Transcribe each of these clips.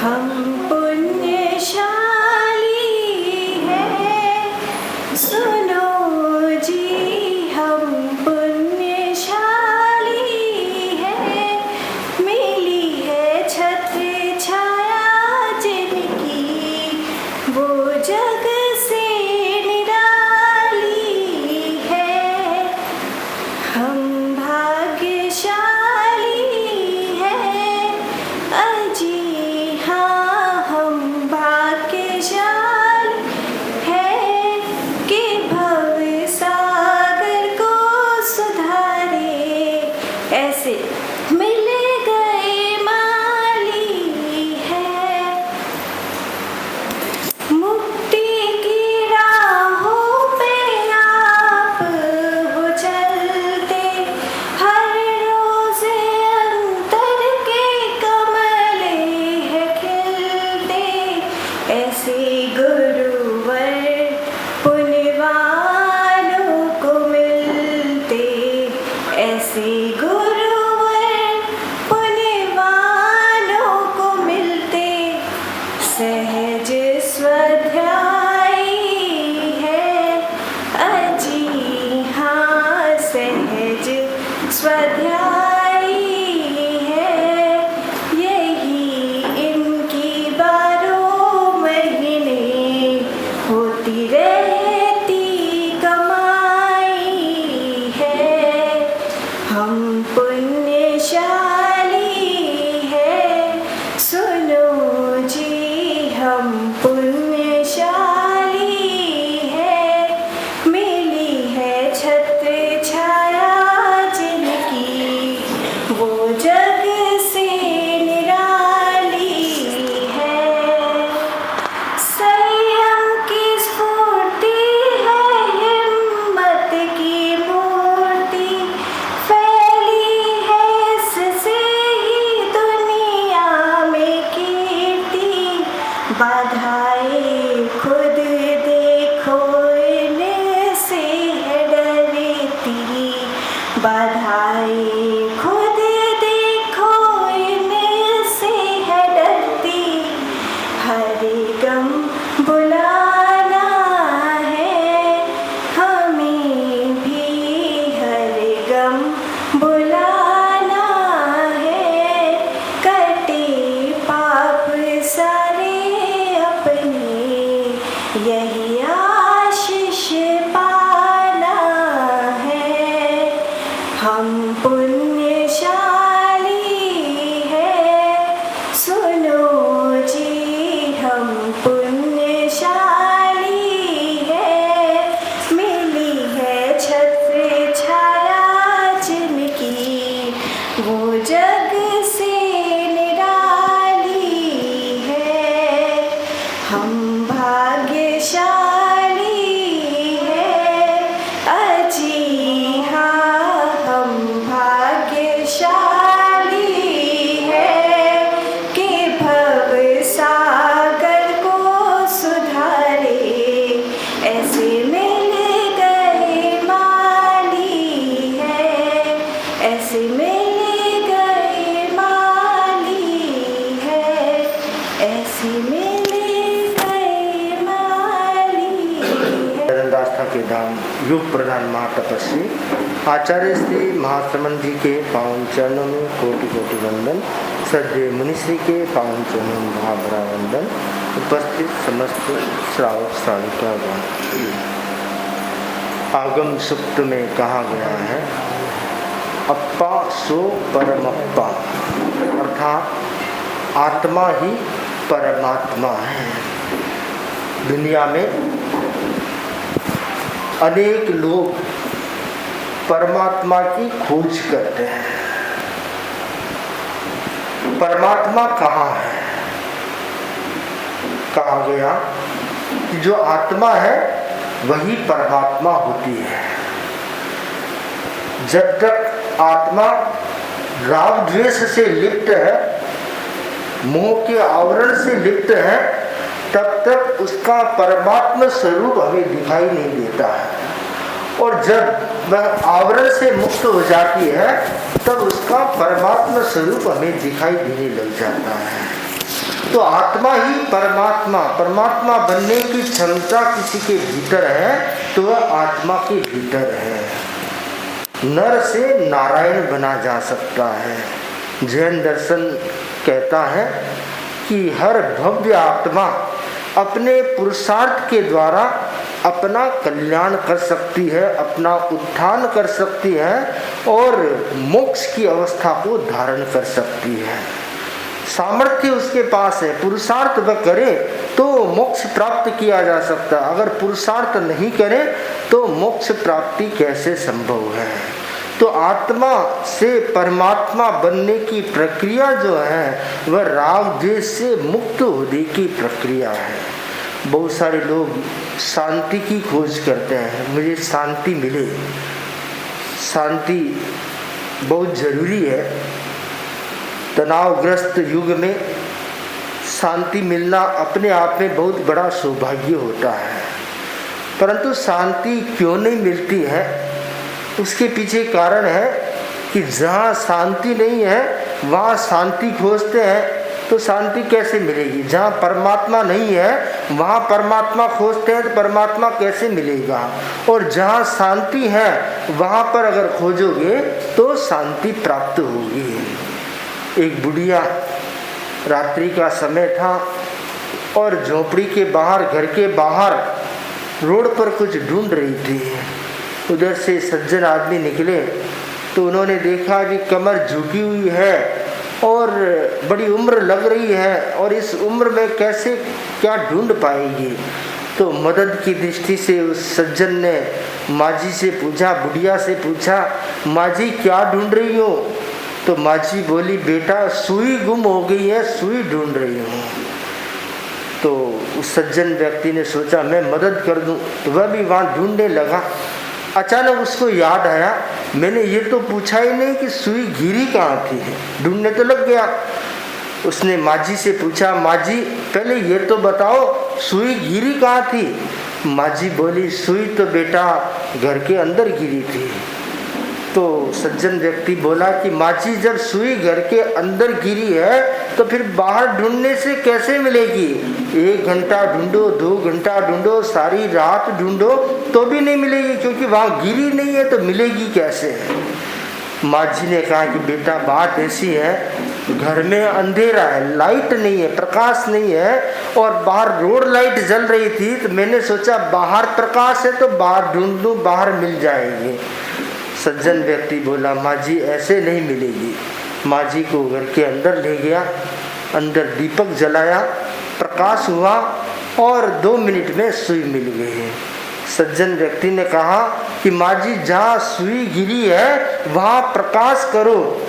हम पुण्यशाली हैं, सुनो जी हम पुण्यशाली हैं, मिली है छत्र छाया जिनकी, वो जग से निराली है। हम भाग्यशाली हैं, अजी हाँ हम भाग्यशाली हैं कि भव सागर को सुधारे ऐसे मिल गए माली है। मुक्ति की राहों पे आप हो चलते, हर रोज अंतर के कमले हैं खिलते, ऐसे गुरुवर पुण्यवानों को मिलते, ऐसे गुरुवर पुण्यवानों को मिलते। सहज स्वाध्यायी है, अजी हाँ सहज स्वाध्यायी है, यही इनकी 12 महीने होती रहती कमाई है। हम पुण्यशाली हैं, सुनो जी हम पुण्यशाली हैं, मिली है छत्र छाया जिनकी, वो जग से निराली है। संयम की स्फूर्ति है, हिम्मत की मूर्ति फैली है, इससे ही दुनिया में कीर्ति। बाधाएं खुद देखो इनसे है डरती, बाधाएं खुद देखो इनसे है डरती। हर गम बुलाना है हमें भी, हर गम बुलाना है, कटे पाप सारे अपने, यही आशीष पाना है। हम पुण्यशाली हैं, सुनो जी हम पुण्यशाली हैं, मिली है छत्र छाया जिनकी, वो जग से निराली है। हम भाग्यशाली हैं, अजी हाँ हम भाग्यशाली हैं कि भव सागर को सुधारे, ऐसे मिल गए माली है, ऐसे मिल गए माली है, ऐसे मिल गए माली है। चरणदास के धाम युग प्रधान महातपस्वी आचार्य श्री महाश्रमण जी के पावन चरणों में कोटि कोटि वंदन। सद्य मुनिश्री के पावन चरणों में महाभरा वंदन। उपस्थित समस्त श्रावक श्राविकागण, आगम सुक्त में कहा गया है अप्पा सो परमप्पा, अर्थात आत्मा ही परमात्मा है। दुनिया में अनेक लोग परमात्मा की खोज करते हैं। परमात्मा कहाँ है? कहा गया कि जो आत्मा है वही परमात्मा होती है। जब तक आत्मा राग द्वेष से लिप्त है, मोह के आवरण से लिप्त है, तब तक उसका परमात्मा स्वरूप हमें दिखाई नहीं देता है। और जब वह आवरण से मुक्त हो जाती है तब उसका परमात्मा स्वरूप हमें दिखाई देने लग जाता है। तो तो आत्मा ही परमात्मा बनने की क्षमता किसी के भीतर है तो वह आत्मा के भीतर है। नर से नारायण बना जा सकता है। जैन दर्शन कहता है कि हर भव्य आत्मा अपने पुरुषार्थ के द्वारा अपना कल्याण कर सकती है, अपना उत्थान कर सकती है और मोक्ष की अवस्था को धारण कर सकती है। सामर्थ्य उसके पास है, पुरुषार्थ वह करे तो मोक्ष प्राप्त किया जा सकता है। अगर पुरुषार्थ नहीं करे तो मोक्ष प्राप्ति कैसे संभव है। तो आत्मा से परमात्मा बनने की प्रक्रिया जो है वह राग द्वेष से मुक्त होने की प्रक्रिया है। बहुत सारे लोग शांति की खोज करते हैं, मुझे शांति मिले। शांति बहुत जरूरी है। तनावग्रस्त युग में शांति मिलना अपने आप में बहुत बड़ा सौभाग्य होता है। परंतु शांति क्यों नहीं मिलती है, उसके पीछे कारण है कि जहाँ शांति नहीं है वहाँ शांति खोजते हैं तो शांति कैसे मिलेगी। जहाँ परमात्मा नहीं है वहाँ परमात्मा खोजते हैं तो परमात्मा कैसे मिलेगा। और जहाँ शांति है वहाँ पर अगर खोजोगे तो शांति प्राप्त होगी। एक बुढ़िया, रात्रि का समय था और झोपड़ी के बाहर, घर के बाहर रोड पर कुछ ढूंढ रही थी। उधर से सज्जन आदमी निकले तो उन्होंने देखा कि कमर झुकी हुई है और बड़ी उम्र लग रही है और इस उम्र में कैसे क्या ढूंढ पाएगी। तो मदद की दृष्टि से उस सज्जन ने माँ जी से पूछा, बुढ़िया से पूछा, माँ जी क्या ढूंढ रही हो। तो माँ जी बोली, बेटा सुई गुम हो गई है, सुई ढूंढ रही हूँ। तो उस सज्जन व्यक्ति ने सोचा मैं मदद कर दूं, तो वह भी वहाँ ढूंढने लगा। अचानक उसको याद आया, मैंने ये तो पूछा ही नहीं कि सुई गिरी कहाँ थी। ढूंढने तो लग गया। उसने माँ जी से पूछा, माँ जी पहले ये तो बताओ सुई गिरी कहाँ थी। माँ जी बोली, सुई तो बेटा घर के अंदर गिरी थी। तो सज्जन व्यक्ति बोला कि माँ जी जब सुई घर के अंदर गिरी है तो फिर बाहर ढूंढने से कैसे मिलेगी। 1 घंटा ढूंढो, 2 घंटा ढूंढो, सारी रात ढूंढो तो भी नहीं मिलेगी, क्योंकि वहाँ गिरी नहीं है तो मिलेगी कैसे। माँ जी ने कहा कि बेटा बात ऐसी है, घर में अंधेरा है, लाइट नहीं है, प्रकाश नहीं है और बाहर रोड लाइट जल रही थी तो मैंने सोचा बाहर प्रकाश है तो बाहर ढूंढ लूँ, बाहर मिल जाएगी। सज्जन व्यक्ति बोला, माँ जी ऐसे नहीं मिलेगी। माँ जी को घर के अंदर ले गया, अंदर दीपक जलाया, प्रकाश हुआ और 2 मिनट में सुई मिल गई है। सज्जन व्यक्ति ने कहा कि माँ जी जहाँ सुई गिरी है वहाँ प्रकाश करो,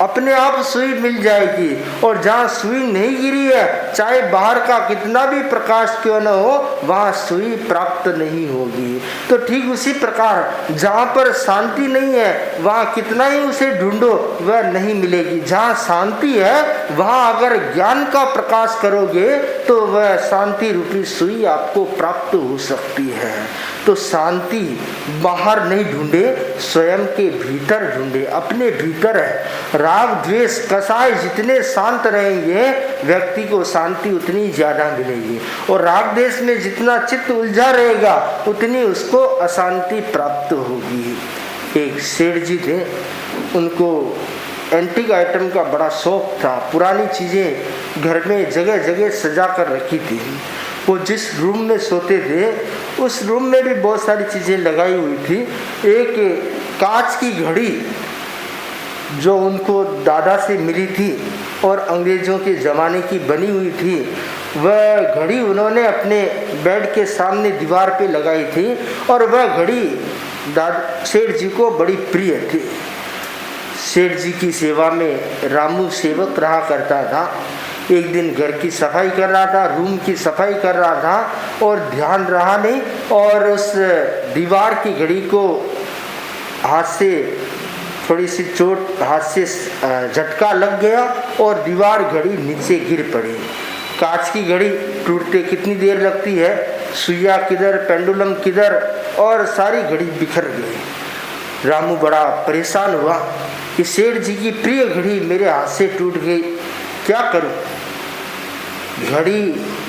अपने आप सुई मिल जाएगी। और जहाँ सुई नहीं गिरी है, चाहे बाहर का कितना भी प्रकाश क्यों न हो, वहाँ सुई प्राप्त नहीं होगी। तो ठीक उसी प्रकार जहाँ पर शांति नहीं है वहाँ कितना ही उसे ढूंढो वह नहीं मिलेगी। जहाँ शांति है वहाँ अगर ज्ञान का प्रकाश करोगे तो वह शांति रूपी सुई आपको प्राप्त हो सकती है। तो शांति बाहर नहीं ढूंढे, स्वयं के भीतर ढूंढे, अपने भीतर है। राग द्वेष कसाय जितने शांत रहेंगे व्यक्ति को शांति उतनी ज़्यादा मिलेगी। और राग द्वेष में जितना चित्त उलझा रहेगा उतनी उसको अशांति प्राप्त होगी। एक सेठ जी थे, उनको एंटीक आइटम का बड़ा शौक था। पुरानी चीज़ें घर में जगह जगह सजा कर रखी थी। वो जिस रूम में सोते थे उस रूम में भी बहुत सारी चीज़ें लगाई हुई थी। एक कांच की घड़ी जो उनको दादा से मिली थी और अंग्रेज़ों के ज़माने की बनी हुई थी, वह घड़ी उन्होंने अपने बेड के सामने दीवार पे लगाई थी और वह घड़ी सेठ जी को बड़ी प्रिय थी। सेठ जी की सेवा में रामू सेवक रहा करता था। एक दिन घर की सफाई कर रहा था, रूम की सफाई कर रहा था और ध्यान रहा नहीं और उस दीवार की घड़ी को हाथ से थोड़ी सी चोट, हाथ से झटका लग गया और दीवार घड़ी नीचे गिर पड़ी। कांच की घड़ी टूटते कितनी देर लगती है, सुइया किधर, पेंडुलम किधर, और सारी घड़ी बिखर गई। रामू बड़ा परेशान हुआ कि सेठ जी की प्रिय घड़ी मेरे हाथ से टूट गई, क्या करूं। घड़ी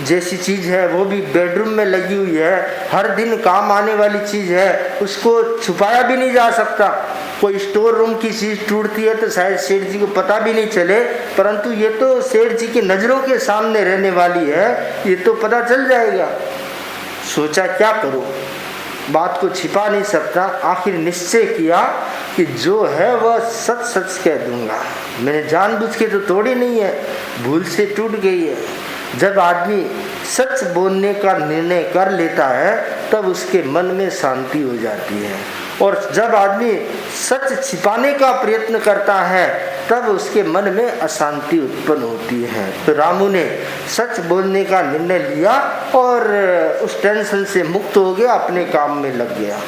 जैसी चीज़ है वो भी बेडरूम में लगी हुई है, हर दिन काम आने वाली चीज़ है, उसको छुपाया भी नहीं जा सकता। कोई स्टोर रूम की चीज़ टूटती है तो शायद सेठ जी को पता भी नहीं चले, परंतु ये तो सेठ जी की नज़रों के सामने रहने वाली है, ये तो पता चल जाएगा। सोचा क्या करूं, बात को छिपा नहीं सकता। आखिर निश्चय किया कि जो है वह सच सच कह दूंगा। मैंने जानबूझ के तो तोड़ी नहीं है, भूल से टूट गई है। जब आदमी सच बोलने का निर्णय कर लेता है तब उसके मन में शांति हो जाती है, और जब आदमी सच छिपाने का प्रयत्न करता है तब उसके मन में अशांति उत्पन्न होती है। तो रामू ने सच बोलने का निर्णय लिया और उस टेंशन से मुक्त हो गया, अपने काम में लग गया।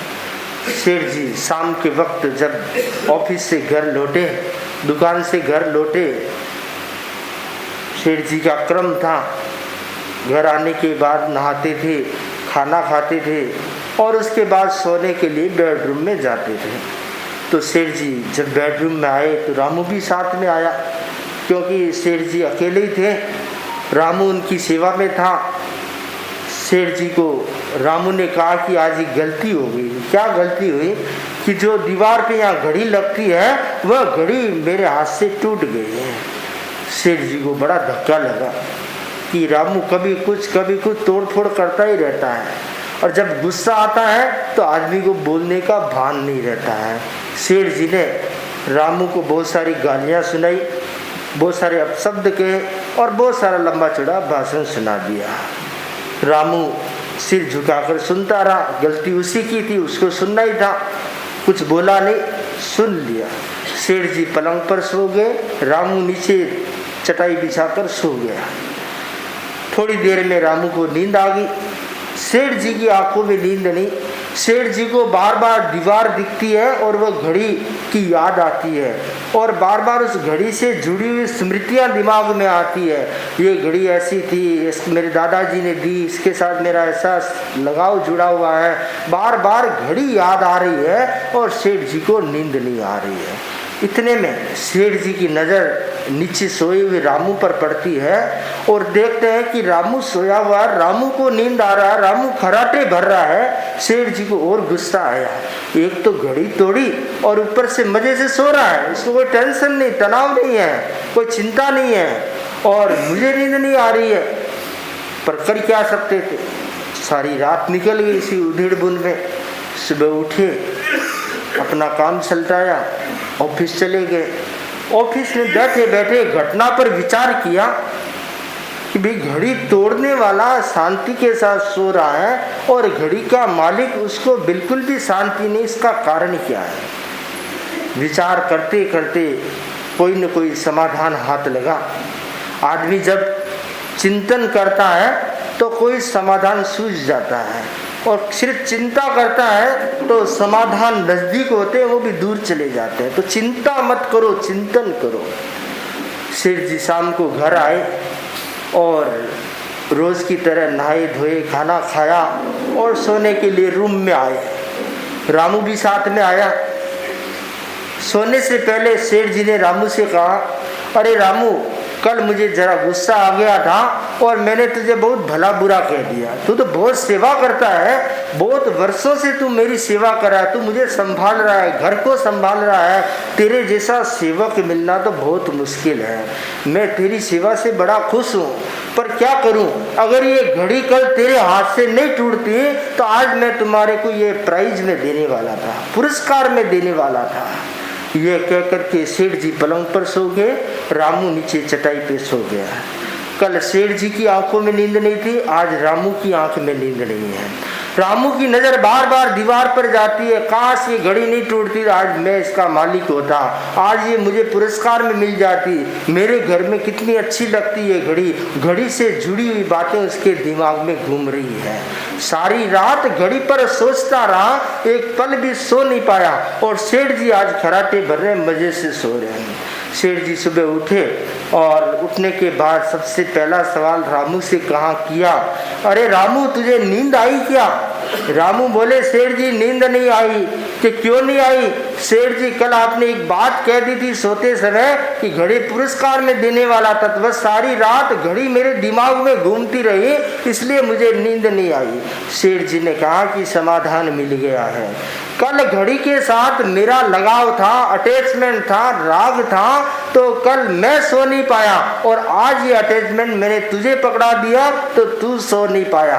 सेठ जी शाम के वक्त जब ऑफिस से घर लौटे, दुकान से घर लौटे, सेठ जी का क्रम था घर आने के बाद नहाते थे, खाना खाते थे और उसके बाद सोने के लिए बेडरूम में जाते थे। तो सेठ जी जब बेडरूम में आए तो रामू भी साथ में आया, क्योंकि सेठ जी अकेले ही थे, रामू उनकी सेवा में था। सेठ जी को रामू ने कहा कि आज एक गलती हो गई। क्या गलती हुई कि जो दीवार पे यहाँ घड़ी लगती है वह घड़ी मेरे हाथ से टूट गई है। सेठ जी को बड़ा धक्का लगा कि रामू कभी कुछ तोड़ फोड़ करता ही रहता है, और जब गुस्सा आता है तो आदमी को बोलने का भान नहीं रहता है। सेठ जी ने रामू को बहुत सारी गालियाँ सुनाई, बहुत सारे अपशब्द कहे और बहुत सारा लंबा चौड़ा भाषण सुना दिया। रामू सिर झुकाकर सुनता रहा, गलती उसी की थी, उसको सुनना ही था, कुछ बोला नहीं, सुन लिया। सेठ जी पलंग पर सो गए, रामू नीचे चटाई बिछाकर सो गया। थोड़ी देर में रामू को नींद आ गई। सेठ जी की आंखों में नींद नहीं, सेठ जी को बार बार दीवार दिखती है और वह घड़ी की याद आती है, और बार बार उस घड़ी से जुड़ी हुई स्मृतियां दिमाग में आती है। ये घड़ी ऐसी थी, मेरे दादाजी ने दी, इसके साथ मेरा ऐसा लगाव जुड़ा हुआ है। बार बार घड़ी याद आ रही है और सेठ जी को नींद नहीं आ रही है। इतने में सेठ जी की नज़र नीचे सोए हुए रामू पर पड़ती है और देखते हैं कि रामू सोया हुआ है, रामू को नींद आ रहा है, रामू खराटे भर रहा है। सेठ जी को और गुस्सा आया, एक तो घड़ी तोड़ी और ऊपर से मजे से सो रहा है, इसको कोई टेंशन नहीं, तनाव नहीं है, कोई चिंता नहीं है, और मुझे नींद नहीं आ रही है। पर कर क्या सकते थे, सारी रात निकल गई इसी उधेड़ बुन में। सुबह उठे, अपना काम चलताया, ऑफिस चले गए। ऑफिस में बैठे बैठे घटना पर विचार किया कि भाई घड़ी तोड़ने वाला शांति के साथ सो रहा है और घड़ी का मालिक उसको बिल्कुल भी शांति नहीं, इसका कारण क्या है। विचार करते करते कोई न कोई समाधान हाथ लगा। आदमी जब चिंतन करता है तो कोई समाधान सूझ जाता है, और सिर्फ चिंता करता है तो समाधान नज़दीक होते हैं, वो भी दूर चले जाते हैं। तो चिंता मत करो, चिंतन करो। सेठ जी शाम को घर आए और रोज़ की तरह नहाए धोए, खाना खाया और सोने के लिए रूम में आए। रामू भी साथ में आया। सोने से पहले सेठ जी ने रामू से कहा, अरे रामू, कल मुझे जरा गुस्सा आ गया था और मैंने तुझे बहुत भला बुरा कह दिया। तू तो बहुत सेवा करता है, बहुत वर्षों से तू मेरी सेवा कर रहा है, तू मुझे संभाल रहा है, घर को संभाल रहा है। तेरे जैसा सेवक मिलना तो बहुत मुश्किल है। मैं तेरी सेवा से बड़ा खुश हूँ, पर क्या करूँ, अगर ये घड़ी कल तेरे हाथ से नहीं टूटती तो आज मैं तुम्हारे को ये प्राइज में देने वाला था, पुरस्कार में देने वाला था। ये कह कर के सेठ जी पलंग पर सो गए, रामू नीचे चटाई पे सो गया। कल सेठ जी की आंखों में नींद नहीं थी, आज रामू की आंख में नींद नहीं है। रामू की नज़र बार बार दीवार पर जाती है, काश ये घड़ी नहीं टूटती, आज मैं इसका मालिक होता, आज ये मुझे पुरस्कार में मिल जाती, मेरे घर में कितनी अच्छी लगती है घड़ी। घड़ी से जुड़ी हुई बातें उसके दिमाग में घूम रही है। सारी रात घड़ी पर सोचता रहा, एक पल भी सो नहीं पाया, और सेठ जी आज खराटे भर रहे, मजे से सो रहे हैं। सेठ जी सुबह उठे और उठने के बाद सबसे पहला सवाल रामू से कहा किया, अरे रामू, तुझे नींद आई क्या? रामू बोले, सेठ जी नींद नहीं आई, कि क्यों नहीं आई? सेठ जी, कल आपने एक बात कह दी थी सोते समय कि घड़ी पुरस्कार में देने वाला था, तो बस सारी रात घड़ी मेरे दिमाग में घूमती रही, इसलिए मुझे नींद नहीं आई। सेठ जी ने कहा कि समाधान मिल गया है। कल घड़ी के साथ मेरा लगाव था, अटैचमेंट था, राग था, तो कल मैं सो नहीं पाया, और आज ये अटैचमेंट मैंने तुझे पकड़ा दिया तो तू सो नहीं पाया।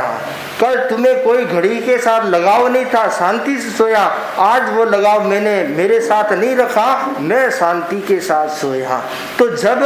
कल तुम्हें कोई घड़ी के साथ लगाव नहीं था, शांति से सोया, आज वो लगाव मैंने मेरे साथ नहीं रखा, मैं शांति के साथ सोया। तो जब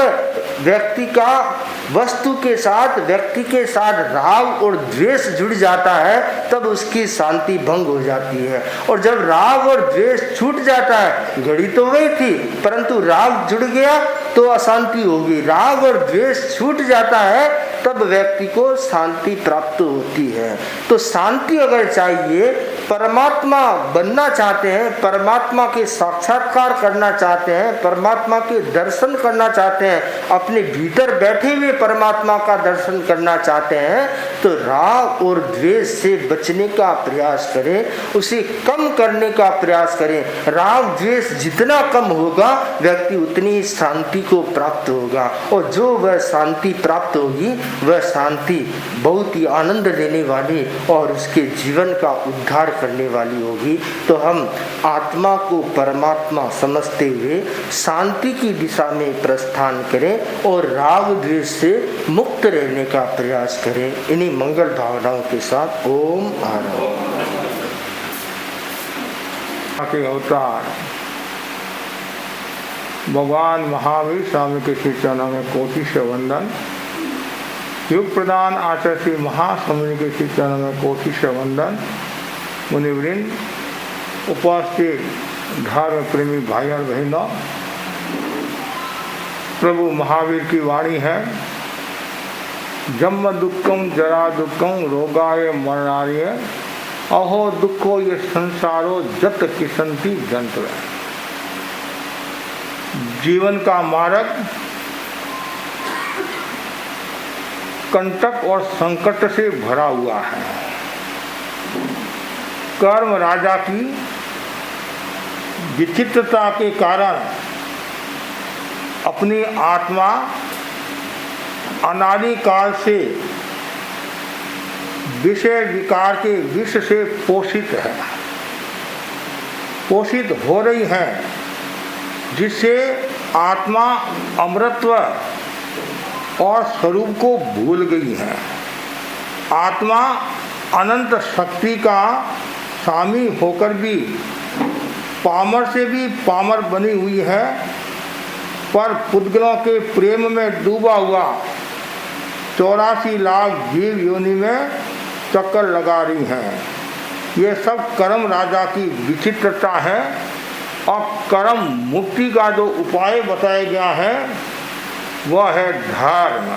व्यक्ति का वस्तु के साथ, व्यक्ति के साथ राग और द्वेष जुड़ जाता है, तब उसकी शांति भंग हो जाती है। और जब राग और द्वेष छूट जाता है, घड़ी तो वही थी परंतु राग जुड़ गया तो अशांति होगी। राग और द्वेष छूट जाता है तब व्यक्ति को शांति प्राप्त होती है। तो शांति अगर चाहिए, परमात्मा बनना चाहते हैं, परमात्मा के साक्षात्कार करना चाहते हैं, परमात्मा के दर्शन करना चाहते हैं, अपने भीतर बैठे हुए परमात्मा का दर्शन करना चाहते हैं, तो राग और द्वेष से बचने का प्रयास करें, उसे कम करने का प्रयास करें। राग द्वेष जितना कम होगा, व्यक्ति उतनी शांति को प्राप्त होगा, और जो वह शांति प्राप्त होगी, वह शांति बहुत ही आनंद देने वाली और उसके जीवन का उद्धार करने वाली होगी। तो हम आत्मा को परमात्मा समझते हुए शांति की दिशा में प्रस्थान करें और राग द्वेष से मुक्त रहने का प्रयास करें। इन्हीं मंगल भावनाओं के साथ ओम आनंद। अवतार भगवान महावीर स्वामी के श्री चरणों में कोटि से वंदन। युग प्रदान आचार्य श्री महास्वामी के श्री चरणों में कोटि से वंदन। मुनिवृंद, उपस्थित धर्म प्रेमी भाई और बहनों, प्रभु महावीर की वाणी है, जन्म दुखम जरा दुखम रोगाय मरणाय अहो दुखो ये संसारो जत किसंती जंत्र। जीवन का मार्ग कंटक और संकट से भरा हुआ है। कर्म राजा की विचित्रता के कारण अपनी आत्मा अनादि काल से विषय विकार के विष से पोषित हो रही है, जिससे आत्मा अमृतत्व और स्वरूप को भूल गई है। आत्मा अनंत शक्ति का स्वामी होकर भी पामर से भी पामर बनी हुई है, पर पुद्गलों के प्रेम में डूबा हुआ 84 लाख जीव योनि में चक्कर लगा रही हैं। ये सब कर्म राजा की विचित्रता है। और कर्म मुक्ति का जो उपाय बताया गया है वह है धर्म।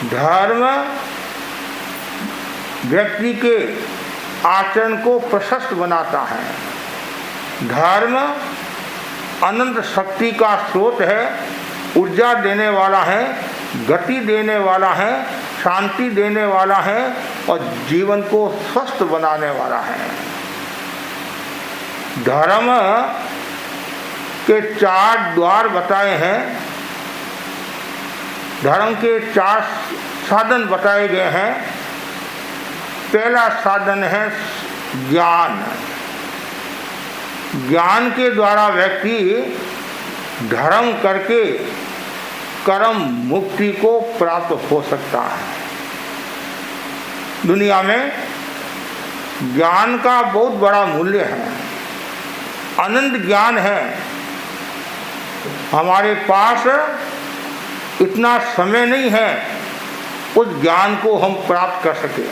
धर्म व्यक्ति के आचरण को प्रशस्त बनाता है। धर्म अनंत शक्ति का स्रोत है, ऊर्जा देने वाला है, गति देने वाला है, शांति देने वाला है और जीवन को स्वस्थ बनाने वाला है। धर्म के 4 द्वार बताए हैं। धर्म के 4 साधन बताए गए हैं। पहला साधन है ज्ञान। ज्ञान के द्वारा व्यक्ति धर्म करके कर्म मुक्ति को प्राप्त हो सकता है। दुनिया में ज्ञान का बहुत बड़ा मूल्य है, अनंत ज्ञान है। हमारे पास इतना समय नहीं है उस ज्ञान को हम प्राप्त कर सके।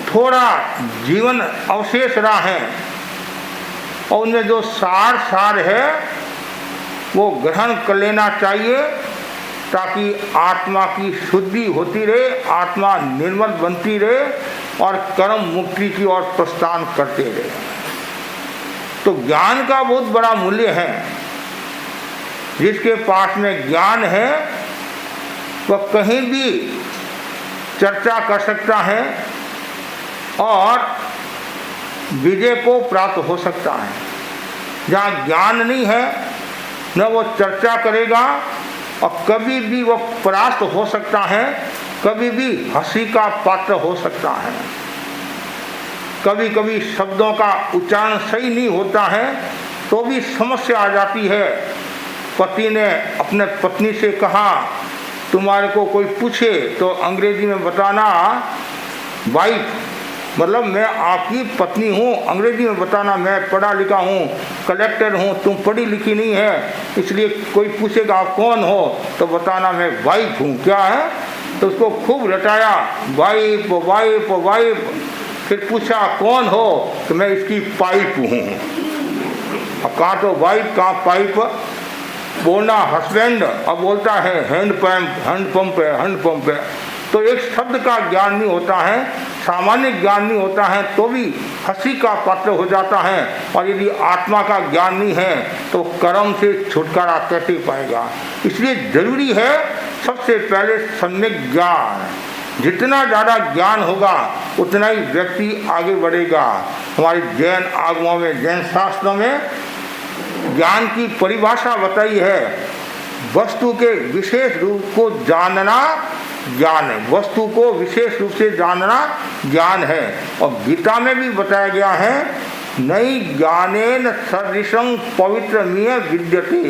थोड़ा जीवन अवशेष रहा है और उनमें जो सार है वो ग्रहण कर लेना चाहिए, ताकि आत्मा की शुद्धि होती रहे, आत्मा निर्मल बनती रहे और कर्म मुक्ति की ओर प्रस्थान करते रहे। तो ज्ञान का बहुत बड़ा मूल्य है। जिसके पास में ज्ञान है वह कहीं भी चर्चा कर सकता है और विजय को प्राप्त हो सकता है। जहाँ ज्ञान नहीं है न वो चर्चा करेगा और कभी भी वो परास्त हो सकता है, कभी भी हंसी का पात्र हो सकता है। कभी कभी शब्दों का उच्चारण सही नहीं होता है तो भी समस्या आ जाती है। पति ने अपने पत्नी से कहा, तुम्हारे को कोई पूछे तो अंग्रेजी में बताना वाइफ, मतलब मैं आपकी पत्नी हूँ, अंग्रेजी में बताना मैं पढ़ा लिखा हूँ, कलेक्टर हूँ, तुम पढ़ी लिखी नहीं है, इसलिए कोई पूछेगा आप कौन हो तो बताना मैं वाइफ हूँ। क्या है? तो उसको खूब रटाया, वाइफ वाइफ वाइफ। फिर पूछा कौन हो तो मैं इसकी पाइप हूँ। अब कहाँ तो वाइफ कहाँ पाइप, बोलना हस्बैंड, अब बोलता है हैंड पंप है। तो एक शब्द का ज्ञान नहीं होता है, सामान्य ज्ञान नहीं होता है तो भी हंसी का पात्र हो जाता है। और यदि आत्मा का ज्ञान नहीं है तो कर्म से छुटकारा कैसे पाएगा? इसलिए जरूरी है सबसे पहले सम्यक ज्ञान। जितना ज़्यादा ज्ञान होगा उतना ही व्यक्ति आगे बढ़ेगा। हमारे जैन आगमों में, जैन शास्त्रों में ज्ञान की परिभाषा बताई है, वस्तु के विशेष रूप को जानना ज्ञान है। वस्तु को विशेष रूप से जानना ज्ञान है। और गीता में भी बताया गया है, नई ज्ञानेन सदृशं पवित्रमिह विद्यते।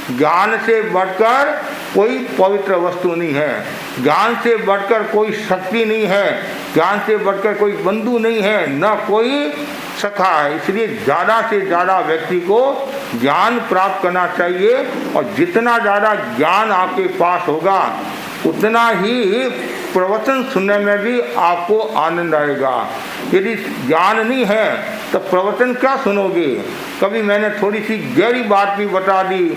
ज्ञान से बढ़कर कोई पवित्र वस्तु नहीं है, ज्ञान से बढ़कर कोई शक्ति नहीं है, ज्ञान से बढ़कर कोई बंधु नहीं है, न कोई सखा है। इसलिए ज़्यादा से ज़्यादा व्यक्ति को ज्ञान प्राप्त करना चाहिए। और जितना ज़्यादा ज्ञान आपके पास होगा उतना ही प्रवचन सुनने में भी आपको आनंद आएगा। यदि ज्ञान नहीं है तो प्रवचन क्या सुनोगे? कभी मैंने थोड़ी सी गहरी बात भी बता दी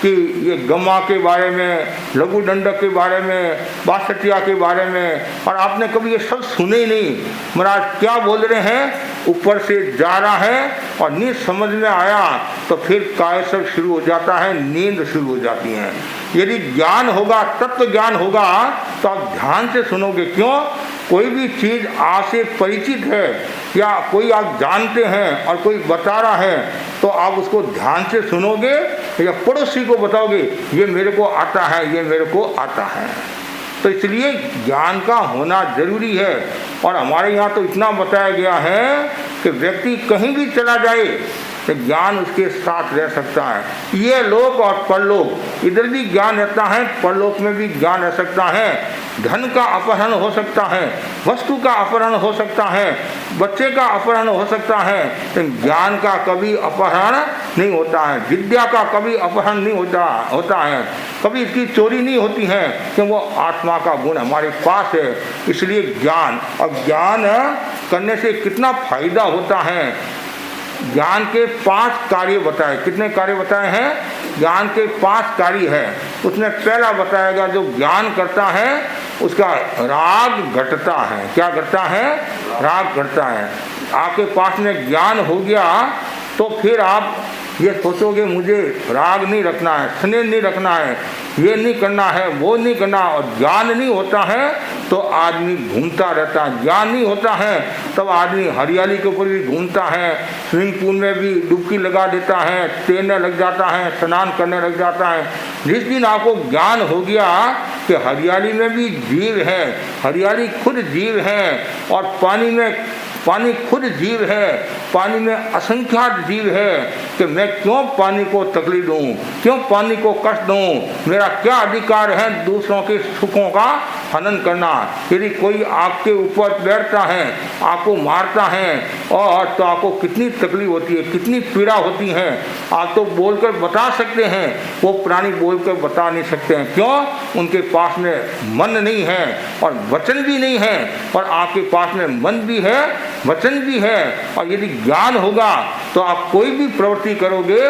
कि ये गम्मा के बारे में, लघु दंडक के बारे में, बासठिया के बारे में, और आपने कभी ये सब सुने ही नहीं। महाराज क्या बोल रहे हैं? ऊपर से जा रहा है और नींद समझ में आया तो फिर कायसर शुरू हो जाता है, नींद शुरू हो जाती है। यदि ज्ञान होगा, तत्व ज्ञान होगा तो आप ध्यान से सुनोगे। क्यों? कोई भी चीज़ आपसे परिचित है या कोई आप जानते हैं और कोई बता रहा है तो आप उसको ध्यान से सुनोगे या पड़ोसी को बताओगे ये मेरे को आता है, ये मेरे को आता है। तो इसलिए ज्ञान का होना जरूरी है। और हमारे यहाँ तो इतना बताया गया है कि व्यक्ति कहीं भी चला जाए तो ज्ञान उसके साथ रह सकता है। ये लोक और परलोक, इधर भी ज्ञान रहता है, परलोक में भी ज्ञान रह सकता है। धन का अपहरण हो सकता है, वस्तु का अपहरण हो सकता है, बच्चे का अपहरण हो सकता है, लेकिन ज्ञान का कभी अपहरण नहीं होता है। विद्या का कभी अपहरण नहीं होता है, कभी इसकी चोरी नहीं होती है, क्योंकि वो आत्मा का गुण हमारे पास है। इसलिए ज्ञान, और ज्ञान करने से कितना फायदा होता है। ज्ञान के 5 कार्य बताए। कितने कार्य बताए हैं? ज्ञान के 5 कार्य है। उसमें पहला बताएगा जो ज्ञान करता है उसका राग घटता है। क्या घटता है? राग घटता है। आपके पास में ज्ञान हो गया तो फिर आप ये सोचोगे मुझे राग नहीं रखना है, स्नेह नहीं रखना है, ये नहीं करना है, वो नहीं करना। और ज्ञान नहीं होता है तो आदमी घूमता रहता है। ज्ञान नहीं होता है तब आदमी हरियाली के ऊपर भी घूमता है, स्विमिंग पूल में भी डुबकी लगा देता है, तैरने लग जाता है, स्नान करने लग जाता है। जिस दिन आपको ज्ञान हो गया कि हरियाली में भी जीव है, हरियाली खुद जीव है, और पानी खुद जीव है, पानी में असंख्यात जीव है, कि मैं क्यों पानी को तकलीफ दूँ, क्यों पानी को कष्ट दूँ? मेरा क्या अधिकार है दूसरों के सुखों का हनन करना? यदि कोई आपके ऊपर बैठता है, आपको मारता है, और तो आपको कितनी तकलीफ होती है, कितनी पीड़ा होती है। आप तो बोलकर बता सकते हैं, वो प्राणी बोलकर बता नहीं सकते हैं। क्यों? उनके पास में मन नहीं है और वचन भी नहीं है, और आपके पास में मन भी है, वचन भी है। और यदि ज्ञान होगा तो आप कोई भी प्रवृत्ति करोगे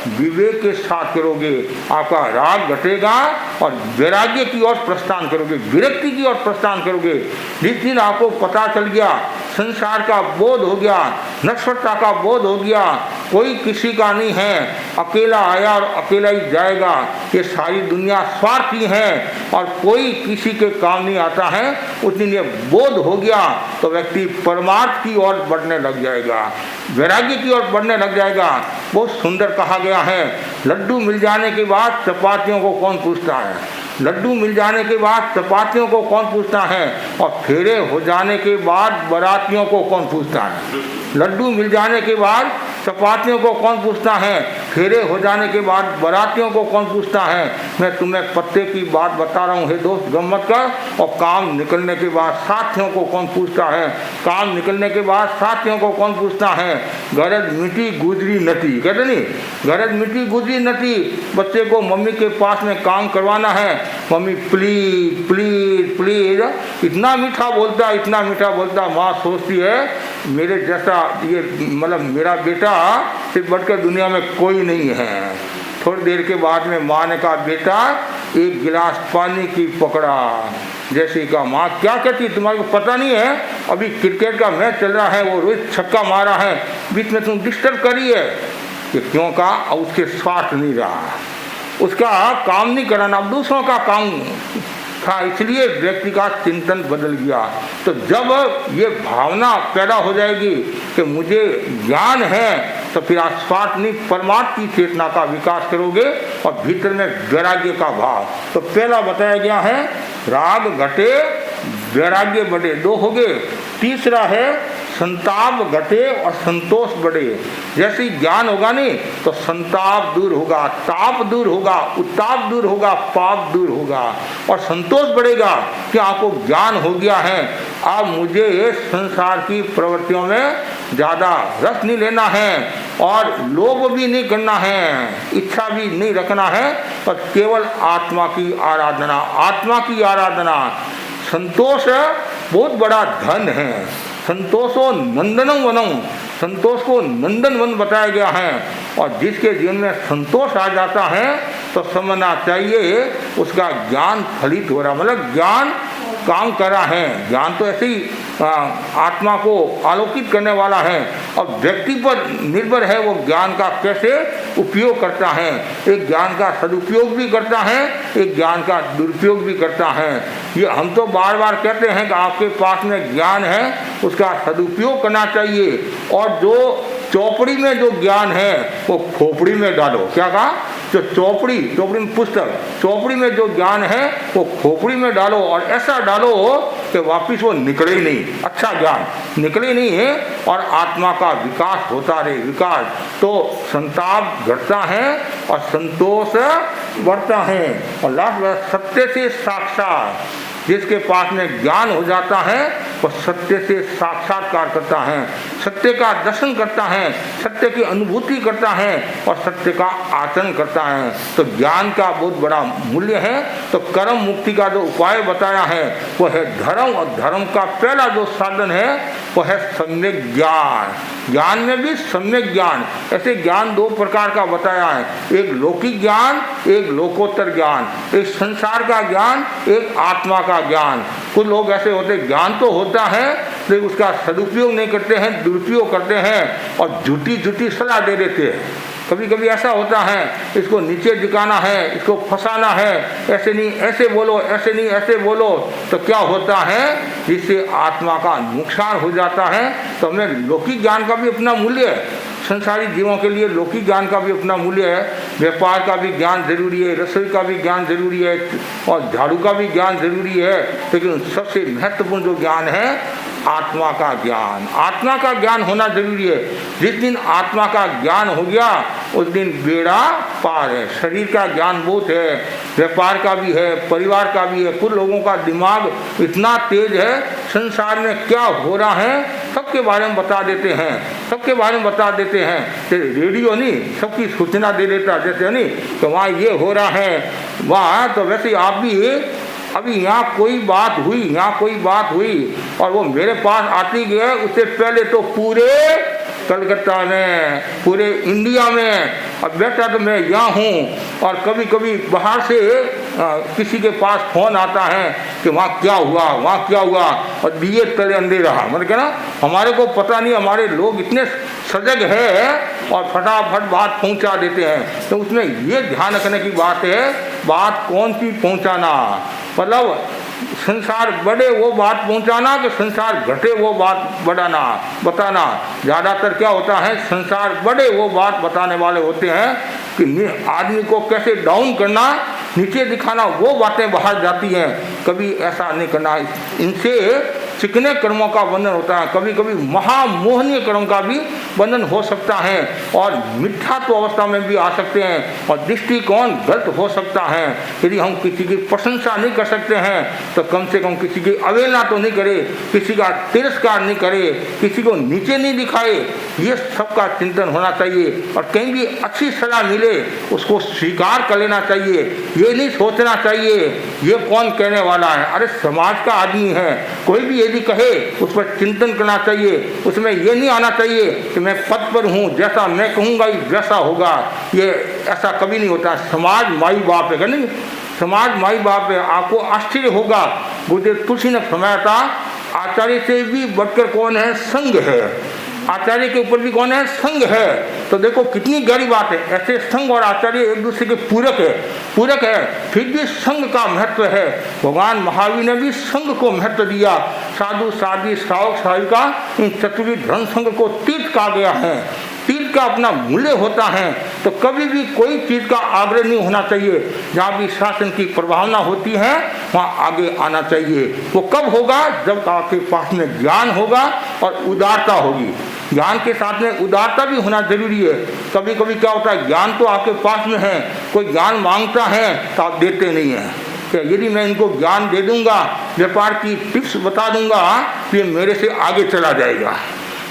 विवेक के साथ करोगे, आपका राग घटेगा और वैराग्य की ओर प्रस्थान करोगे, विरक्ति की ओर प्रस्थान करोगे। जिस दिन आपको पता चल गया संसार का बोध हो गया, नश्वरता का बोध हो गया, कोई किसी का नहीं है, अकेला आया और अकेला ही जाएगा, ये सारी दुनिया स्वार्थी है और कोई किसी के काम नहीं आता है, उस दिन ये बोध हो गया तो व्यक्ति परमार्थ की ओर बढ़ने लग जाएगा, वैराग्य की ओर बढ़ने लग जाएगा। बहुत सुंदर कहा गया है, लड्डू मिल जाने के बाद चपातियों को कौन पूछता है, लड्डू मिल जाने के बाद चपातियों को कौन पूछता है, और फेरे हो जाने के बाद बारातियों को कौन पूछता है। लड्डू मिल जाने के बाद चपातियों को कौन पूछता है, फेरे हो जाने के बाद बारातियों को कौन पूछता है। मैं तुम्हें पत्ते की बात बता रहा हूँ, हे दोस्त गम मत कर। और काम निकलने के बाद साथियों को कौन पूछता है, काम निकलने के बाद साथियों को कौन पूछता है। गरज मिटी गुजरी नटी, कहते नहीं, गरज मिटी गुजरी नटी। बच्चे को मम्मी के पास में काम करवाना है, मम्मी प्लीज प्लीज प्लीज, इतना मीठा बोलता, इतना मीठा बोलता। माँ सोचती है मेरे जैसा ये मतलब मेरा बेटा सिर्फ बढ़कर दुनिया में कोई नहीं है। थोड़ी देर के बाद में माँ ने कहा, बेटा एक गिलास पानी की पकड़ा। जैसे कहा, माँ क्या कहती, तुम्हारे को पता नहीं है अभी क्रिकेट का मैच चल रहा है, वो रोहित छक्का मारा है, बीच में तुम डिस्टर्ब करी है। कि क्यों कहा, अब उसके स्वार्थ नहीं रहा, उसका काम नहीं कराना, अब दूसरों का काम था, इसलिए व्यक्ति का चिंतन बदल गया। तो जब ये भावना पैदा हो जाएगी कि मुझे ज्ञान है, तो फिर आप स्वार्थ नहीं परमार्थ की चेतना का विकास करोगे और भीतर में वैराग्य का भाव। तो पहला बताया गया है राग घटे वैराग्य बढ़े, दो हो गए। तीसरा है संताप घटे और संतोष बढ़े। जैसे ही ज्ञान होगा नहीं तो संताप दूर होगा, ताप दूर होगा, उत्ताप दूर होगा, पाप दूर होगा और संतोष बढ़ेगा कि आपको ज्ञान हो गया है। अब मुझे संसार की प्रवृत्तियों में ज़्यादा रस नहीं लेना है और लोभ भी नहीं करना है, इच्छा भी नहीं रखना है, पर केवल आत्मा की आराधना, आत्मा की आराधना। संतोष बहुत बड़ा धन है। संतोषो नंदनम वनम, संतोष को नंदन वन बताया गया है। और जिसके जीवन में संतोष आ जाता है तो समझना चाहिए उसका ज्ञान फलित हो रहा, मतलब ज्ञान काम कर रहा है। ज्ञान तो ऐसे ही आत्मा को आलोकित करने वाला है और व्यक्ति पर निर्भर है वो ज्ञान का कैसे उपयोग करता है। एक ज्ञान का सदुपयोग भी करता है, एक ज्ञान का दुरुपयोग भी करता है। ये हम तो बार बार कहते हैं कि आपके पास में ज्ञान है उसका सदुपयोग करना चाहिए, और जो चौपड़ी में जो ज्ञान है वो खोपड़ी में डालो। क्या कहा, जो चौपड़ी में पुस्तक, चौपड़ी में जो ज्ञान है वो खोपड़ी में डालो और ऐसा डालो कि वापिस वो निकले ही नहीं, अच्छा ज्ञान निकले नहीं है और आत्मा का विकास होता रहे। विकास तो संताप घटता है और संतोष बढ़ता है। और लास्ट सत्य से साक्षात, जिसके पास में ज्ञान हो जाता है वो सत्य से साक्षात्कार करता है, सत्य का दर्शन करता है, सत्य की अनुभूति करता है और सत्य का आचरण करता है। तो ज्ञान का बहुत बड़ा मूल्य है। तो कर्म मुक्ति का जो उपाय बताया है वो है धर्म, और धर्म का पहला जो साधन है वो है सम्यक ज्ञान। ज्ञान में भी सम्यक ज्ञान, ऐसे ज्ञान दो प्रकार का बताया है, एक लौकिक ज्ञान, एक लोकोत्तर ज्ञान, एक संसार का ज्ञान, एक आत्मा का ज्ञान। कुछ लोग ऐसे होते, ज्ञान तो होता है लेकिन उसका सदुपयोग नहीं करते हैं, दुरुपयोग करते हैं और झूठी झूठी सलाह दे देते हैं। कभी कभी ऐसा होता है, इसको नीचे झुकाना है, इसको फंसाना है, ऐसे नहीं ऐसे बोलो, ऐसे नहीं ऐसे बोलो। तो क्या होता है, जिससे आत्मा का नुकसान हो जाता है। तो हमें लौकिक ज्ञान का भी अपना मूल्य है, संसारी जीवों के लिए लौकिक ज्ञान का भी अपना मूल्य है। व्यापार का भी ज्ञान जरूरी है, रसोई का भी ज्ञान जरूरी है और झाड़ू का भी ज्ञान जरूरी है। लेकिन सबसे महत्वपूर्ण जो ज्ञान है आत्मा का ज्ञान, आत्मा का ज्ञान होना जरूरी है। जिस दिन आत्मा का ज्ञान हो गया उस दिन बेड़ा पार है। शरीर का ज्ञान बहुत है, व्यापार का भी है, परिवार का भी है। कुछ लोगों का दिमाग इतना तेज है, संसार में क्या हो रहा है सबके बारे में बता देते हैं, सबके बारे में बता देते हैं। रेडियो नहीं सबकी सूचना दे देता, जैसे नहीं तो वहाँ ये हो रहा है वहाँ, तो वैसे आप भी अभी यहाँ कोई बात हुई, यहाँ कोई बात हुई और वो मेरे पास आती गई, उससे पहले तो पूरे कलकत्ता में, पूरे इंडिया में, अब बेटा तो मैं यहाँ हूँ और कभी कभी बाहर से किसी के पास फ़ोन आता है कि वहाँ क्या हुआ, वहाँ क्या हुआ, और दिए तले अंधेरा। मतलब क्या ना, हमारे को पता नहीं, हमारे लोग इतने सजग है और फटाफट बात पहुँचा देते हैं। तो उसमें ये ध्यान रखने की बात है, बात कौन सी पहुँचाना, मतलब संसार बढ़े वो बात पहुंचाना कि संसार घटे वो बात बताना। ज़्यादातर क्या होता है, संसार बढ़े वो बात बताने वाले होते हैं कि आदमी को कैसे डाउन करना, नीचे दिखाना, वो बातें बाहर जाती हैं। कभी ऐसा नहीं करना। इनसे चिकने कर्मों का बंधन होता है, कभी कभी महामोहनीय कर्म का भी बंधन हो सकता है, और मिथ्यात्व अवस्था में भी आ सकते हैं, और दृष्टिकोण गलत हो सकता है। यदि हम किसी की प्रशंसा नहीं कर सकते हैं तो कम से कम किसी की अवहेलना तो नहीं करे, किसी का तिरस्कार नहीं करे, किसी को नीचे नहीं दिखाए। ये सबका चिंतन होना चाहिए, और कहीं भी अच्छी सलाह मिले उसको स्वीकार कर लेना चाहिए। ये नहीं सोचना चाहिए ये कौन कहने वाला है, अरे समाज का आदमी है, कोई भी यदि कहे उस पर चिंतन करना चाहिए। उसमें ये नहीं आना चाहिए कि मैं पद पर हूँ, जैसा मैं कहूँगा वैसा होगा, ये ऐसा कभी नहीं होता। समाज माई बाप है, नहीं, समाज माई बाप है। आपको आश्चर्य होगा, गुरुदेव तुलसी ने फरमाया था, आचार्य से भी बढ़कर कौन है, संग है। आचार्य के ऊपर भी कौन है, संग है। तो देखो कितनी गहरी बात है। ऐसे संग और आचार्य एक दूसरे के पूरक है, फिर भी संग का महत्व है। भगवान महावीर ने भी संग को महत्व दिया। साधु साधी श्रावक साहिका इन चतुर्विध धर्म संग को तीर्थ कहा गया है। तीर्थ का अपना मूल्य होता है, तो कभी भी कोई चीज़ का आग्रह नहीं होना चाहिए। जहाँ भी शासन की प्रभावना होती है वहाँ आगे आना चाहिए। वो कब होगा, जब आपके पास में ज्ञान होगा और उदारता होगी। ज्ञान के साथ में उदारता भी होना जरूरी है। कभी कभी क्या होता है, ज्ञान तो आपके पास में है, कोई ज्ञान मांगता है तो आप देते नहीं हैं। क्या यदि मैं इनको ज्ञान दे दूंगा, व्यापार की टिप्स बता दूंगा, तो ये मेरे से आगे चला जाएगा।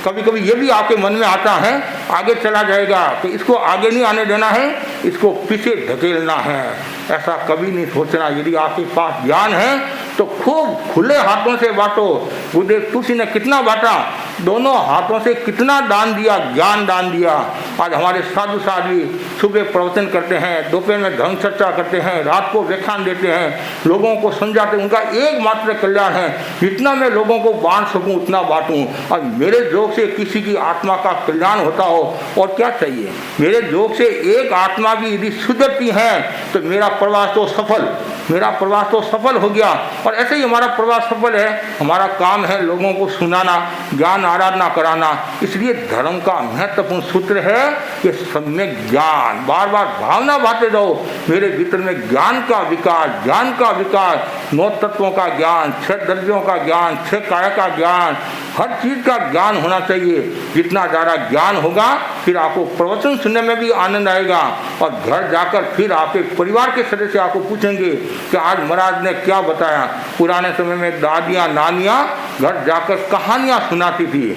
कभी कभी ये भी आपके मन में आता है, आगे चला जाएगा, तो इसको आगे नहीं आने देना है, इसको पीछे धकेलना है। ऐसा कभी नहीं सोचना। यदि आपके पास ज्ञान है तो खूब खुले हाथों से बांटो। गुरुदेव तुलसी ने कितना बांटा, दोनों हाथों से कितना दान दिया, ज्ञान दान दिया। आज हमारे साधु साध्वी सुबह प्रवचन करते हैं, दोपहर में धर्म चर्चा करते हैं, रात को व्याख्यान देते हैं, लोगों को समझाते हैं। उनका एकमात्र कल्याण है, जितना मैं लोगों को बांट सकूं उतना बांटूं, और मेरे जोग से किसी की आत्मा का कल्याण होता हो और क्या चाहिए। मेरे जोग से एक आत्मा भी यदि सुधरती है तो मेरा प्रवास तो सफल हो गया। और ऐसे ही हमारा प्रवास सफल है। हमारा काम है लोगों को सुनाना, ज्ञान आराधना कराना। इसलिए धर्म का महत्वपूर्ण सूत्र है कि सम्यक ज्ञान, बार बार भावना बांटते रहो, मेरे भीतर में ज्ञान का विकास, 9 तत्वों का ज्ञान, 6 द्रव्यों का ज्ञान, 6 काय का ज्ञान, हर चीज का ज्ञान होना चाहिए। जितना ज़्यादा ज्ञान होगा फिर आपको प्रवचन सुनने में भी आनंद आएगा, और घर जाकर फिर आपके परिवार के सदस्य आपको पूछेंगे कि आज महाराज ने क्या बताया। पुराने समय में दादियाँ नानियाँ घर जाकर कहानियाँ सुनाती थी,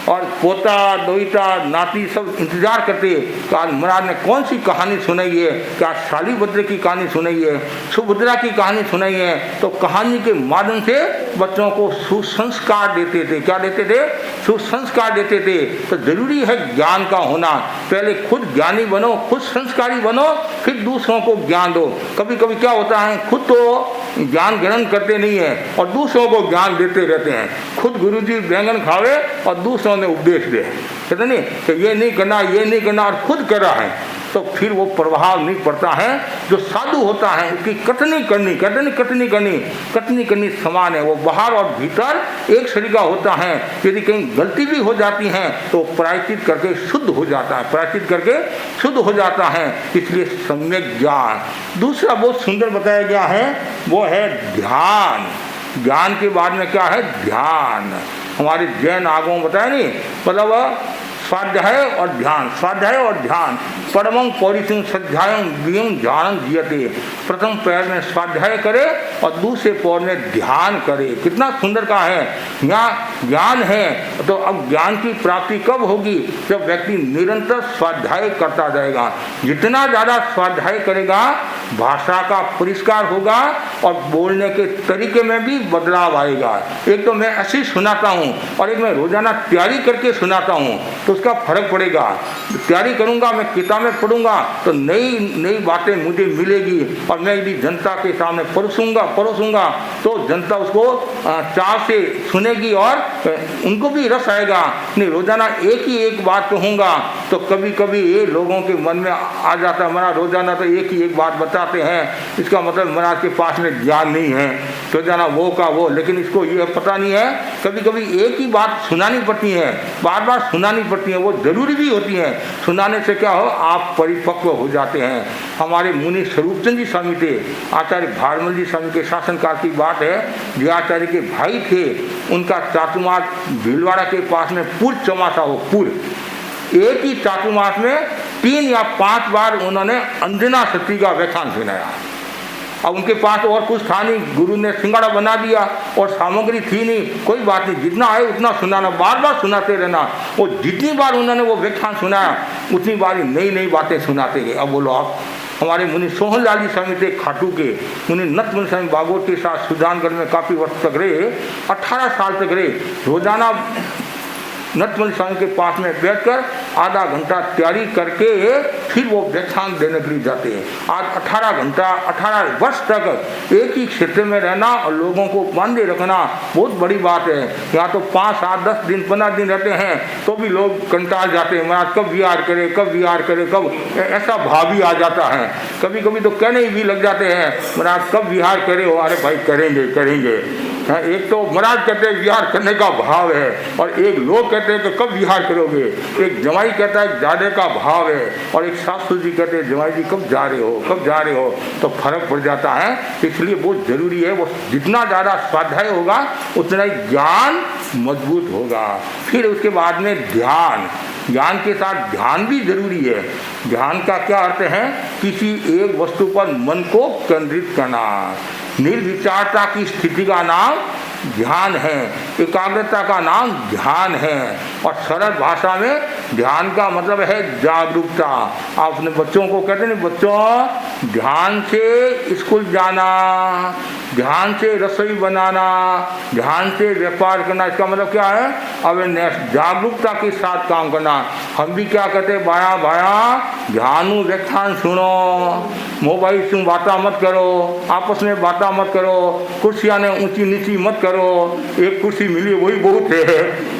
और पोता दोईता नाती सब इंतजार करते कि आज महाराज ने कौन सी कहानी सुनाई है। क्या शालीभद्र की कहानी सुनाई है, सुभद्रा की कहानी सुनाई है। तो कहानी के माध्यम से बच्चों को सुसंस्कार देते थे। क्या देते थे, सुसंस्कार देते थे। तो जरूरी है ज्ञान का होना। पहले खुद ज्ञानी बनो, खुद संस्कारी बनो, फिर दूसरों को ज्ञान दो। कभी कभी क्या होता है, खुद तो ज्ञान ग्रहण करते नहीं है और दूसरों को ज्ञान देते रहते हैं। खुद गुरुजी बैंगन खावे और दूसरों ने उपदेश दे, कहते नहीं कि ये नहीं करना, और खुद कर रहा है, तो फिर वो प्रभाव नहीं पड़ता है। जो साधु होता है उसकी कटनी करनी समान है। वो बाहर और भीतर एक शरीर का होता है। यदि कहीं गलती भी हो जाती है तो प्रायश्चित करके शुद्ध हो जाता है, इसलिए सम्यक ज्ञान। दूसरा बहुत सुंदर बताया गया है, वो है ध्यान। ज्ञान के बाद में क्या है, ध्यान। हमारे जैन आगमों में बताया नहीं, मतलब स्वाध्याय और ध्यान। परमं पौरिशं स्वाध्यायं वियं ध्यानं जीयते। प्रथम पैर में स्वाध्याय करे और दूसरे पैर में ध्यान करे। कितना सुंदर का है। यहाँ ज्ञान है, तो अब ज्ञान की प्राप्ति कब होगी, जब व्यक्ति निरंतर स्वाध्याय करता जाएगा। जितना ज़्यादा स्वाध्याय करेगा, भाषा का परिष्कार होगा और बोलने के तरीके में भी बदलाव आएगा। एक तो मैं ऐसे ही सुनाता हूँ और एक मैं रोजाना तैयारी करके सुनाता हूँ, तो उसका फर्क पड़ेगा। तैयारी करूँगा, मैं किताबें पढ़ूंगा तो नई नई बातें मुझे मिलेगी और मैं यदि जनता के सामने परोसूंगा तो जनता उसको चाव से सुनेगी और उनको भी रस आएगा। नहीं रोजाना एक ही एक बात कहूँगा तो कभी कभी ये लोगों के मन में आ जाता है, महाराज रोजाना तो एक ही एक बात बताते हैं, इसका मतलब महाराज के पास में ज्ञान नहीं है, रोजाना वो का वो, लेकिन इसको ये पता नहीं है कभी कभी एक ही बात सुनानी पड़ती है, बार बार सुनानी पड़ती है, वो जरूरी भी होती है। सुनाने से क्या हो, आप परिपक्व हो जाते हैं। हमारे मुनि स्वरूपचंद जी स्वामी थे, आचार्य भारमल जी स्वामी के शासनकाल की बात है, जो आचार्य के भाई थे, उनका चातुर्मास भीलवाड़ा के पास में पूर्व चौमासा हो, पूर्व एक ही चातुर्मास में 3 या 5 बार उन्होंने अंजना सती का व्याख्यान सुनाया। अब उनके पास और कुछ था नहीं, गुरु ने सिंगाड़ा बना दिया और सामग्री थी नहीं, कोई बात नहीं, जितना आए उतना सुनाना, बार बार सुनाते रहना। वो जितनी बार उन्होंने वो व्याख्यान सुनाया उतनी बार ही नई नई बातें सुनाते गए। अब बोलो आप, हमारे मुनि सोहनलाल जी स्वामी थे खाटू के, मुनि नतमुनि स्वामी बागोट के साथ सुजानगढ़ में काफ़ी वर्ष तक रहे, 18 साल तक रहे। रोजाना नतमुनि स्वामी के पास में बैठकर आधा घंटा तैयारी करके फिर वो व्याख्यान देने के लिए जाते हैं। आज 18 वर्ष तक एक ही क्षेत्र में रहना और लोगों को बांधे रखना बहुत बड़ी बात है। यहाँ तो 5, 7, 10 दिन 15 दिन रहते हैं तो भी लोग कंटाल जाते हैं, महाराज कब विहार करे, कब ऐसा भाव भी आ जाता है। कभी कभी तो कहने भी लग जाते हैं, महाराज कब विहार करे हो, अरे भाई करेंगे। एक तो महाराज कहते हैं विहार करने का भाव है और एक लोग कहते हैं तो कब विहार करोगे। एक जमाई कहता है जाने का भाव है और एक सासू जी कहते हैं जमाई जी कब जा रहे हो, तो फर्क पड़ जाता है। इसलिए बहुत जरूरी है, वो जितना ज़्यादा स्वाध्याय होगा उतना ही ज्ञान मजबूत होगा। फिर उसके बाद में ज्ञान के साथ ध्यान भी जरूरी है। ध्यान का क्या अर्थ है, किसी एक वस्तु पर मन को केंद्रित करना। निर्विचारता की स्थिति का नाम ध्यान है, एकाग्रता का नाम ध्यान है। और सरल भाषा में ध्यान का मतलब है जागरूकता। आप अपने बच्चों को कहते नहीं, बच्चों ध्यान से स्कूल जाना, ध्यान से रसोई बनाना, ध्यान से व्यापार करना, इसका मतलब क्या है, अवेयरनेस, जागरूकता के साथ काम करना। हम भी क्या कहते हैं, भाया ध्यानु व्याख्यान सुनो, मोबाइल से बातें मत करो, आपस में बातें मत करो, कुर्सियाँ ने ऊंची नीची मत करो, एक कुर्सी मिली वही बहुत है।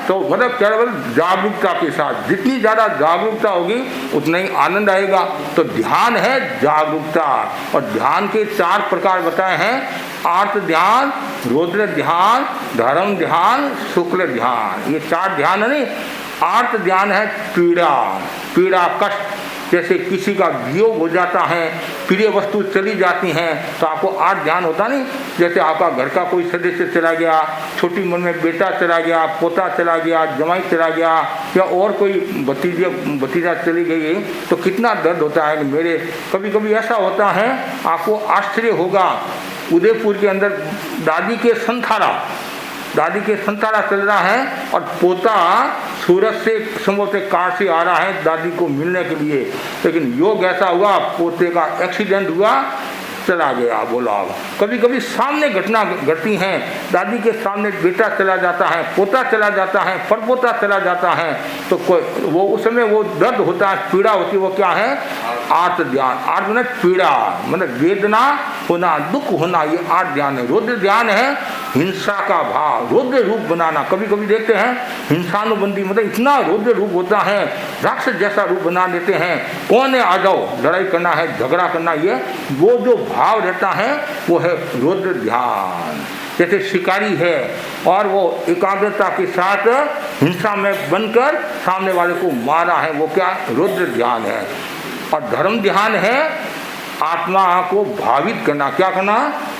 तो मतलब क्या, जागरूकता के साथ, जितनी ज़्यादा जागरूकता होगी उतना ही आनंद आएगा। तो ध्यान है जागरूकता। और ध्यान के 4 प्रकार बताए हैं, आर्त ध्यान, रौद्र ध्यान, धर्म ध्यान, शुक्ल ध्यान। ये 4 ध्यान है। नहीं, आर्त ध्यान है पीड़ा कष्ट, जैसे किसी का वियोग हो जाता है, प्रिय वस्तु चली जाती हैं तो आपको आर्त ध्यान होता नहीं। जैसे आपका घर का कोई सदस्य चला गया, छोटी उम्र में बेटा चला गया, पोता चला गया, जमाई चला गया, या और कोई भतीजा चली गई, तो कितना दर्द होता है। मेरे कभी कभी ऐसा होता है, आपको आश्चर्य होगा, उदयपुर के अंदर दादी के संतारा चल रहा है और पोता सूरत से संभवतः कार से आ रहा है दादी को मिलने के लिए, लेकिन योग ऐसा हुआ, पोते का एक्सीडेंट हुआ, चला गया। बोला, कभी कभी सामने घटना घटती हैं, दादी के सामने बेटा चला जाता है, पोता चला जाता है, परपोता चला जाता है, तो वो उस समय वो दर्द होता है, पीड़ा होती है। वो क्या है, आर्त ध्यान। आर्त मतलब पीड़ा, मतलब वेदना होना, दुख होना, ये आर्त ध्यान है। रौद्र ध्यान है हिंसा का भाव, रौद्र रूप बनाना। कभी कभी देखते हैं हिंसानुबंदी, मतलब इतना रौद्र रूप होता है, राक्षस जैसा रूप बना देते हैं, कौन है, आ जाओ, लड़ाई करना है, झगड़ा करना, ये वो जो भाव रहता है वो है रौद्र ध्यान। जैसे शिकारी है और वो एकाग्रता के साथ हिंसा में बनकर सामने वाले को मारा है, वो क्या, रौद्र ध्यान है। और धर्म ध्यान है आत्मा को भावित करना। क्या करना,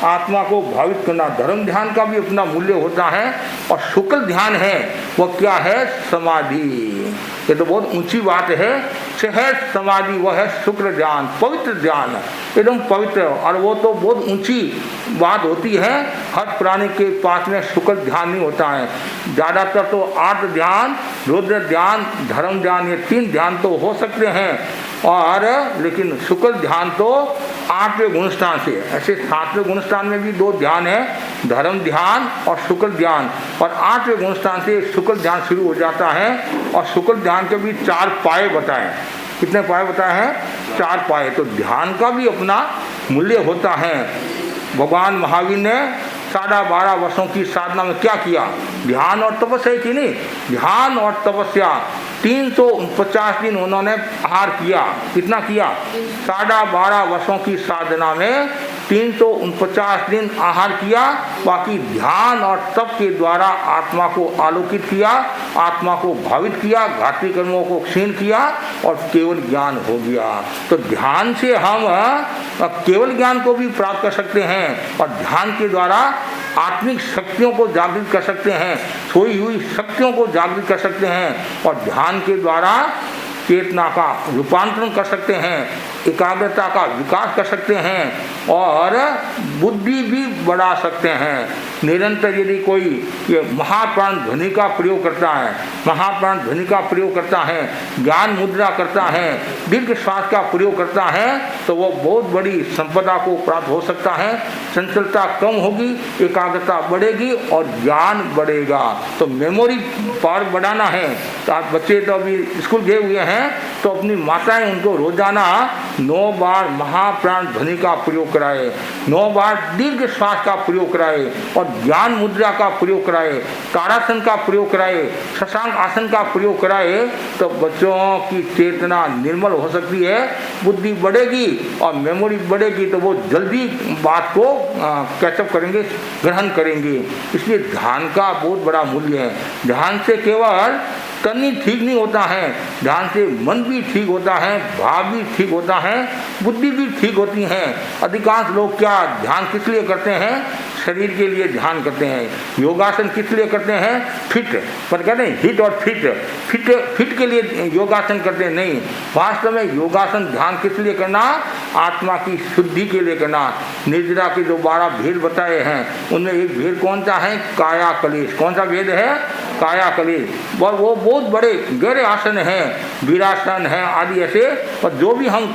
आत्मा को भावित करना। धर्म ध्यान का भी अपना मूल्य होता है। और शुक्ल ध्यान है, वो क्या है, समाधि। ये तो बहुत ऊंची बात है, सहज समाधि, वह है शुक्ल ध्यान, पवित्र ध्यान, एकदम पवित्र। और वो तो बहुत ऊंची बात होती है, हर प्राणी के पास में शुक्ल ध्यान नहीं होता है। ज़्यादातर तो आर्त ध्यान, रौद्र ध्यान, धर्म ध्यान, ये 3 ध्यान तो हो सकते हैं, और लेकिन शुक्ल ध्यान तो 8वें गुणस्थान से। ऐसे 7वें गुणस्थान में भी 2 ध्यान है, धर्म ध्यान और शुक्ल ध्यान, और 8वें गुणस्थान से शुक्ल ध्यान शुरू हो जाता है। और शुक्ल ध्यान के भी 4 पाए बताए। कितने पाए बताए हैं? 4 पाए। तो ध्यान का भी अपना मूल्य होता है। भगवान महावीर ने 12.5 वर्षों की साधना में क्या किया? ध्यान और तपस्या की नहीं, ध्यान और तपस्या 350 दिन उन्होंने आहार किया। कितना किया? 12.5 वर्षों की साधना में 349 दिन आहार किया। बाकी ध्यान और तप के द्वारा आत्मा को आलोकित किया, आत्मा को भावित किया, घाती कर्मों को क्षीण किया और केवल ज्ञान हो गया। तो ध्यान से हम केवल ज्ञान को भी प्राप्त कर सकते हैं और ध्यान के द्वारा आत्मिक शक्तियों को जागृत कर सकते हैं, सोई हुई शक्तियों को जागृत कर सकते हैं और ध्यान के द्वारा चेतना का रूपांतरण कर सकते हैं, एकाग्रता का विकास कर सकते हैं और बुद्धि भी बढ़ा सकते हैं। निरंतर यदि कोई ये महाप्राण ध्वनि का प्रयोग करता है, महाप्राण ध्वनि का प्रयोग करता है, ज्ञान मुद्रा करता है, दीर्घ श्वास का प्रयोग करता है, तो वो बहुत बड़ी संपदा को प्राप्त हो सकता है। चंचलता कम होगी, एकाग्रता बढ़ेगी और ज्ञान बढ़ेगा। तो मेमोरी पावर बढ़ाना है। तो आप बच्चे तो अभी स्कूल गए हुए हैं, तो अपनी माताएं उनको रोजाना 9 बार महाप्राण ध्वनि का प्रयोग कराए, 9 बार दीर्घ श्वास का प्रयोग कराए और ज्ञान मुद्रा का प्रयोग कराए, ताड़ासन का प्रयोग कराए, शशांक आसन का प्रयोग कराए। तो बच्चों की चेतना निर्मल हो सकती है, बुद्धि बढ़ेगी और मेमोरी बढ़ेगी, तो वो जल्दी बात को कैचअप करेंगे, ग्रहण करेंगे। इसलिए ध्यान का बहुत बड़ा मूल्य है। ध्यान से केवल तन ही ठीक नहीं होता है, ध्यान से मन भी ठीक होता है, भाव भी ठीक होता है, बुद्धि भी ठीक होती है। अधिकांश लोग क्या ध्यान किस लिए करते हैं? शरीर के लिए ध्यान करते हैं। योगासन किस लिए करते हैं? फिट, पर कहते हैं हिट और फिट के लिए योगासन करते हैं। नहीं, वास्तव में योगासन ध्यान किस लिए करना? आत्मा की शुद्धि के लिए करना। निद्रा के जो 12 भेद बताए हैं उनमें एक भेद कौन सा है? काया कलेश। कौन सा भेद है? काया कलेश। और वो बहुत बड़े गहरे आसन हैं, वीरासन है आदि ऐसे। और जो भी हम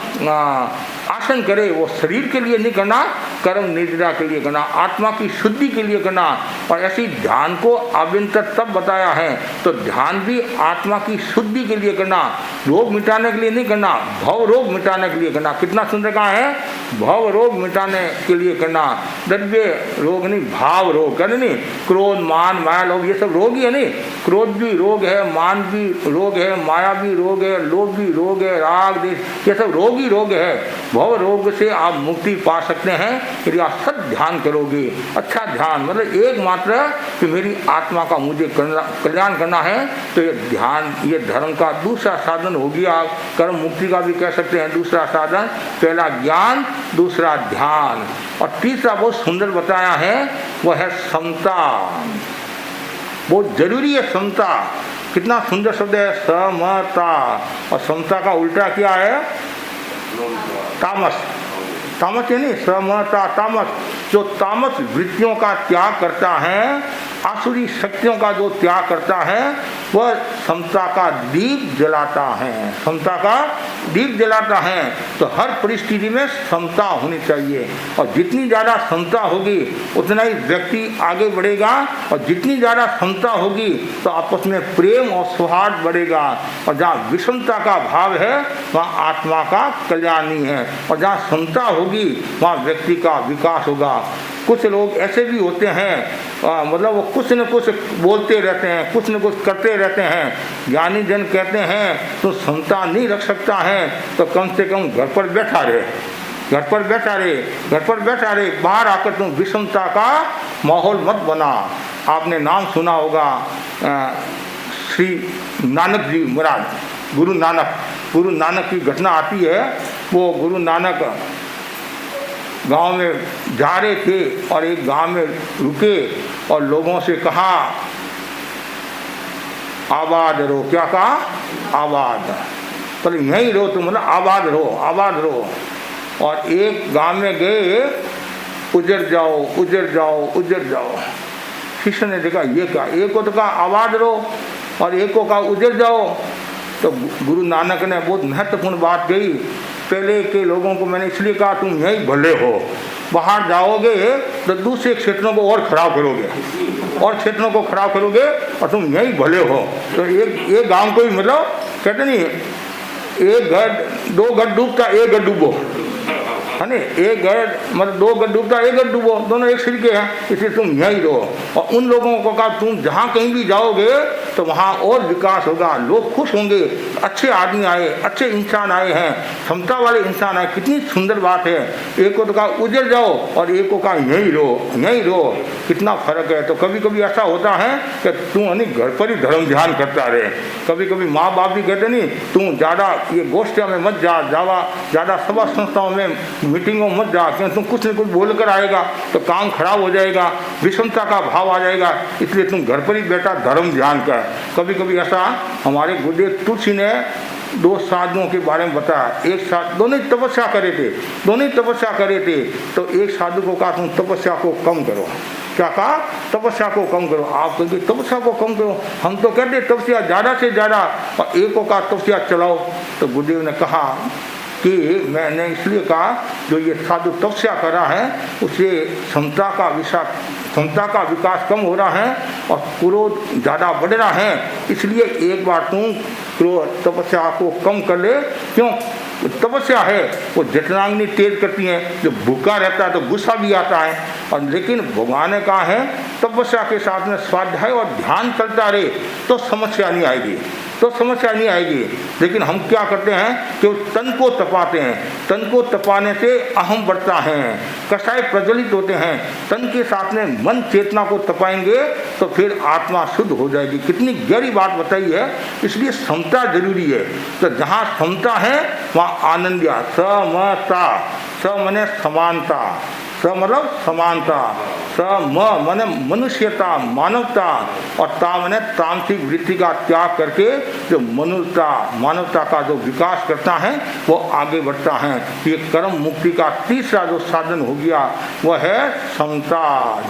आसन करें वो शरीर के लिए नहीं करना, कर्म निद्रा के लिए करना, आत्मा की शुद्धि के लिए करना। और ऐसी ध्यान को अभ्यंतर तब बताया है। तो ध्यान भी आत्मा की शुद्धि के लिए करना, रोग मिटाने के लिए नहीं करना, भव रोग मिटाने के लिए करना। कितना सुंदर कहा है? भव रोग मिटाने के लिए करना। द्रव्य रोग नहीं, भाव रोग। कहते नहीं, क्रोध मान माया लोभ, ये सब रोग ही है। नहीं, क्रोध भी रोग है, मान भी रोग है, माया भी रोग है, लोभ भी रोग है, राग देश, ये सब रोग ही रोग है। भव रोग से आप मुक्ति पा सकते हैं यदि आप सद ध्यान करोगे। अच्छा ध्यान मतलब एकमात्र कि मेरी आत्मा का मुझे कल्याण करना है, तो ये ध्यान, ये धर्म का दूसरा साधन हो गया। कर्म मुक्ति का भी कह सकते हैं दूसरा साधन। पहला ज्ञान, दूसरा ध्यान, और तीसरा बहुत सुंदर बताया है, वो है समता। बहुत जरूरी है समता। कितना सुंदर शब्द है, समता। और समता का उल्टा क्या है? तामस। तामस है नहीं, समता तामस। जो तामस वृत्तियों का त्याग करता है, आसुरी शक्तियों का जो त्याग करता है, वह समता का दीप जलाता है। समता का दीप जलाता है। तो हर परिस्थिति में समता होनी चाहिए। और जितनी ज़्यादा समता होगी उतना ही व्यक्ति आगे बढ़ेगा। और जितनी ज़्यादा समता होगी तो आपस में प्रेम और सौहार्द बढ़ेगा। और जहाँ विषमता का भाव है वहाँ आत्मा का कल्याण नहीं है। और जहाँ समता होगी वहाँ व्यक्ति का विकास होगा। कुछ लोग ऐसे भी होते हैं, मतलब वो कुछ न कुछ बोलते रहते हैं, कुछ न कुछ करते रहते हैं। ज्ञानी जन कहते हैं तो समता नहीं रख सकता है तो कम से कम घर पर बैठा रहे, घर पर बैठा रहे, घर पर बैठा रहे। बाहर आकर तुम विषमता का माहौल मत बना। आपने नाम सुना होगा श्री नानक जी महाराज, गुरु नानक की घटना आती है। वो गुरु नानक गांव में जा रहे थे और एक गांव में रुके और लोगों से कहा आबाद रहो। क्या कहा? आबाद, पर यहीं रहो तुम, मतलब आबाद रहो, आबाद रहो। और एक गांव में गए, उजर जाओ, उजर जाओ, उजर जाओ। शिष्य ने देखा ये क्या, एक को तो कहा आबाद रहो और एक को कहा उजर जाओ। तो गुरु नानक ने बहुत महत्वपूर्ण बात कही। पहले के लोगों को मैंने इसलिए कहा तुम यहीं भले हो, बाहर जाओगे तो दूसरे क्षेत्रों को और खराब करोगे, और क्षेत्रों को खराब करोगे, और तुम यहीं भले हो। तो एक गांव को भी मतलब कहते नहीं, एक घर 2 घर डूबता, एक घर डूबो, है नहीं, एक घर मतलब 2 घर डूबता, एक घर डूबो, दोनों एक सिर के हैं, इसलिए तुम यहीं रहो। और उन लोगों को कहा तुम जहाँ कहीं भी जाओगे तो वहाँ और विकास होगा, लोग खुश होंगे, अच्छे आदमी आए, अच्छे इंसान आए हैं, क्षमता वाले इंसान आए। कितनी सुंदर बात है। एक को तो कहा उजड़ जाओ और एक को कहा यहीं रहो, यहीं रहो, कितना फर्क है। तो कभी कभी ऐसा होता है कि तू नहीं घर पर ही धर्म ध्यान करता रहे। कभी कभी माँ बाप भी कहते नहीं तू ज़्यादा ये गोष्ठियों में मत जा, ज़्यादा सभा संस्थाओं में मीटिंगों मत जा, क्योंकि तुम कुछ न कुछ बोल कर आएगा तो काम खराब हो जाएगा, विषमता का भाव आ जाएगा, इसलिए तुम घर पर ही बैठा धर्म ध्यान कर। कभी कभी ऐसा हमारे गुरुदेव तुलसी ने 2 साधुओं के बारे में बताया। एक साधु, दोनों ही तपस्या करे थे, दोनों ही तपस्या करे थे। तो एक साधु को कहा तुम तपस्या को कम करो। क्या कहा? तपस्या को कम करो। आप कहेंगे तपस्या को कम करो, हम तो कहते तपस्या ज़्यादा से ज़्यादा, और एक को कहा तपस्या चलाओ। तो गुरुदेव ने कहा कि मैंने इसलिए कहा जो ये साधु तपस्या कर रहा है उससे क्षमता का विकास कम हो रहा है और क्रोध ज़्यादा बढ़ रहा है, इसलिए एक बार तुम क्रोध तपस्या को कम कर ले। क्यों? तपस्या है वो जठराग्नि तेज करती है, जो भूखा रहता है तो गुस्सा भी आता है। और लेकिन भगवान ने कहा है तपस्या के साथ में स्वाध्याय और ध्यान चलता रहे तो समस्या नहीं आएगी, तो समस्या नहीं आएगी। लेकिन हम क्या करते हैं कि तन को तपाते हैं, तन को तपाने से अहम बढ़ता है, कषाय प्रज्वलित होते हैं। तन के साथ में मन चेतना को तपाएंगे तो फिर आत्मा शुद्ध हो जाएगी। कितनी गहरी बात बताई है। इसलिए समता जरूरी है। तो जहाँ समता है वहाँ आनंद या समता, स मने समानता, स मतलब समानता, स मने मनुष्यता मानवता, और ता मने तामसिक वृत्ति का त्याग करके जो मनुष्यता मानवता का जो विकास करता है वो आगे बढ़ता है। ये कर्म मुक्ति का तीसरा जो साधन हो गया वह है समता।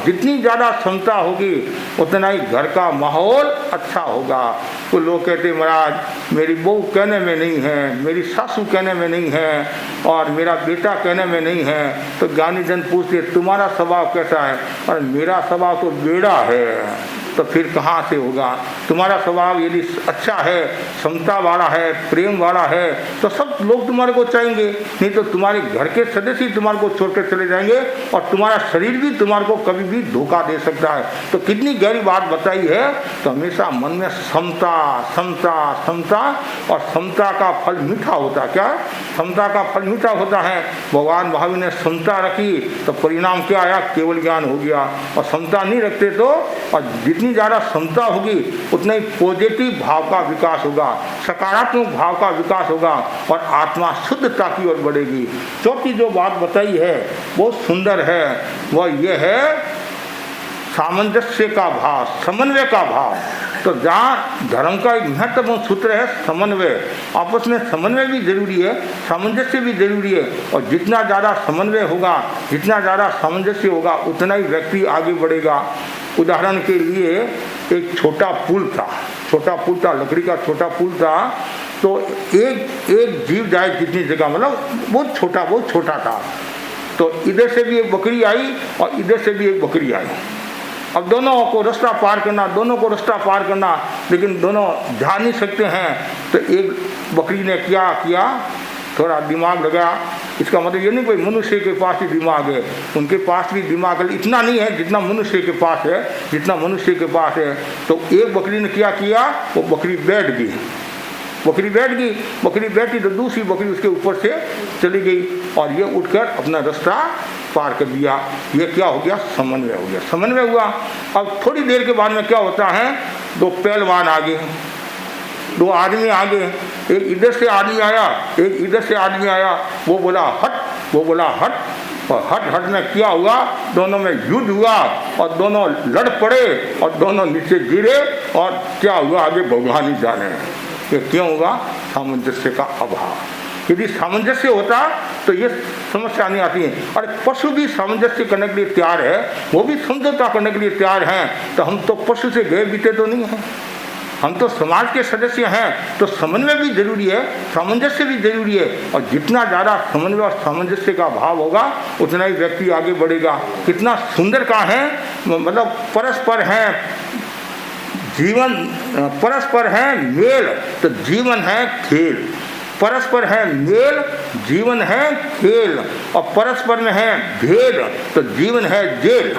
जितनी ज़्यादा समता होगी उतना ही घर का माहौल अच्छा होगा। तो लोग कहते महाराज मेरी बहू कहने में नहीं है, मेरी सासू कहने में नहीं है, और मेरा बेटा कहने में नहीं है। तो ज्ञानी जन पूछते तुम्हारा स्वभाव कैसा है? और मेरा स्वभाव तो बेड़ा है। तो फिर कहाँ से होगा? तुम्हारा स्वभाव यदि अच्छा है, समता वाला है, प्रेम वाला है तो सब लोग तुम्हारे को चाहेंगे, नहीं तो तुम्हारे घर के सदस्य ही तुम्हारे को छोड़कर चले जाएंगे और तुम्हारा शरीर भी तुम्हारे को कभी भी धोखा दे सकता है। तो कितनी गहरी बात बताई है। तो हमेशा मन में समता समता समता, और समता का फल मीठा होता। क्या? समता का फल मीठा होता है। भगवान महावीर ने समता रखी तो परिणाम क्या आया? केवल ज्ञान हो गया। और समता नहीं रखते तो, और जितनी ज़्यादा समता होगी उतना ही पॉजिटिव भाव का विकास होगा, सकारात्मक भाव का विकास होगा और आत्मा शुद्धता की ओर बढ़ेगी। चौथी जो बात बताई है बहुत सुंदर है, वह यह है सामंजस्य का भाव, समन्वय का भाव। तो जहाँ धर्म का एक महत्वपूर्ण सूत्र है समन्वय, आपस में समन्वय भी जरूरी है, सामंजस्य भी जरूरी है। और जितना ज़्यादा समन्वय होगा, जितना ज़्यादा सामंजस्य होगा उतना ही व्यक्ति आगे बढ़ेगा। उदाहरण के लिए एक छोटा पुल था, लकड़ी का छोटा पुल था। तो एक जीव जाए जितनी जगह, मतलब बहुत छोटा था। तो इधर से भी एक बकरी आई और इधर से भी एक बकरी आई। अब दोनों को रास्ता पार करना, लेकिन दोनों जा नहीं सकते हैं। तो एक बकरी ने क्या किया, थोड़ा दिमाग लगाया। इसका मतलब ये नहीं कोई मनुष्य के पास ही दिमाग है, उनके पास भी दिमाग है, इतना नहीं है जितना मनुष्य के पास है, जितना मनुष्य के पास है। तो एक बकरी ने क्या किया, वो बकरी बैठ गई। बकरी बैठी तो दूसरी बकरी उसके ऊपर से चली गई और ये उठकर अपना रास्ता पार कर दिया। ये क्या हो गया? समन्वय हुआ। अब थोड़ी देर के बाद में क्या होता है, 2 पहलवान आ गए, 2 आदमी आ गए। एक इधर से आदमी आया, एक इधर से आदमी आया। वो बोला हट, और हट में क्या हुआ, दोनों में युद्ध हुआ और दोनों लड़ पड़े और दोनों नीचे गिरे। और क्या हुआ आगे भगवान ही जाने। ये क्यों हुआ? सामंजस्य का अभाव। यदि सामंजस्य होता तो ये समस्या नहीं आती है। और पशु भी सामंजस्य करने के लिए तैयार है, वो भी समझौता करने के लिए तैयार हैं। तो हम तो पशु से गए बीते तो नहीं हैं, हम तो समाज के सदस्य हैं, तो समन्वय भी जरूरी है, सामंजस्य भी जरूरी है। और जितना ज़्यादा समन्वय और सामंजस्य का भाव होगा उतना ही व्यक्ति आगे बढ़ेगा। कितना सुंदर का है, मतलब परस्पर है जीवन, परस्पर है मेल तो जीवन है खेल, परस्पर है मेल जीवन है खेल, और परस्पर में है भेद तो जीवन है जेल।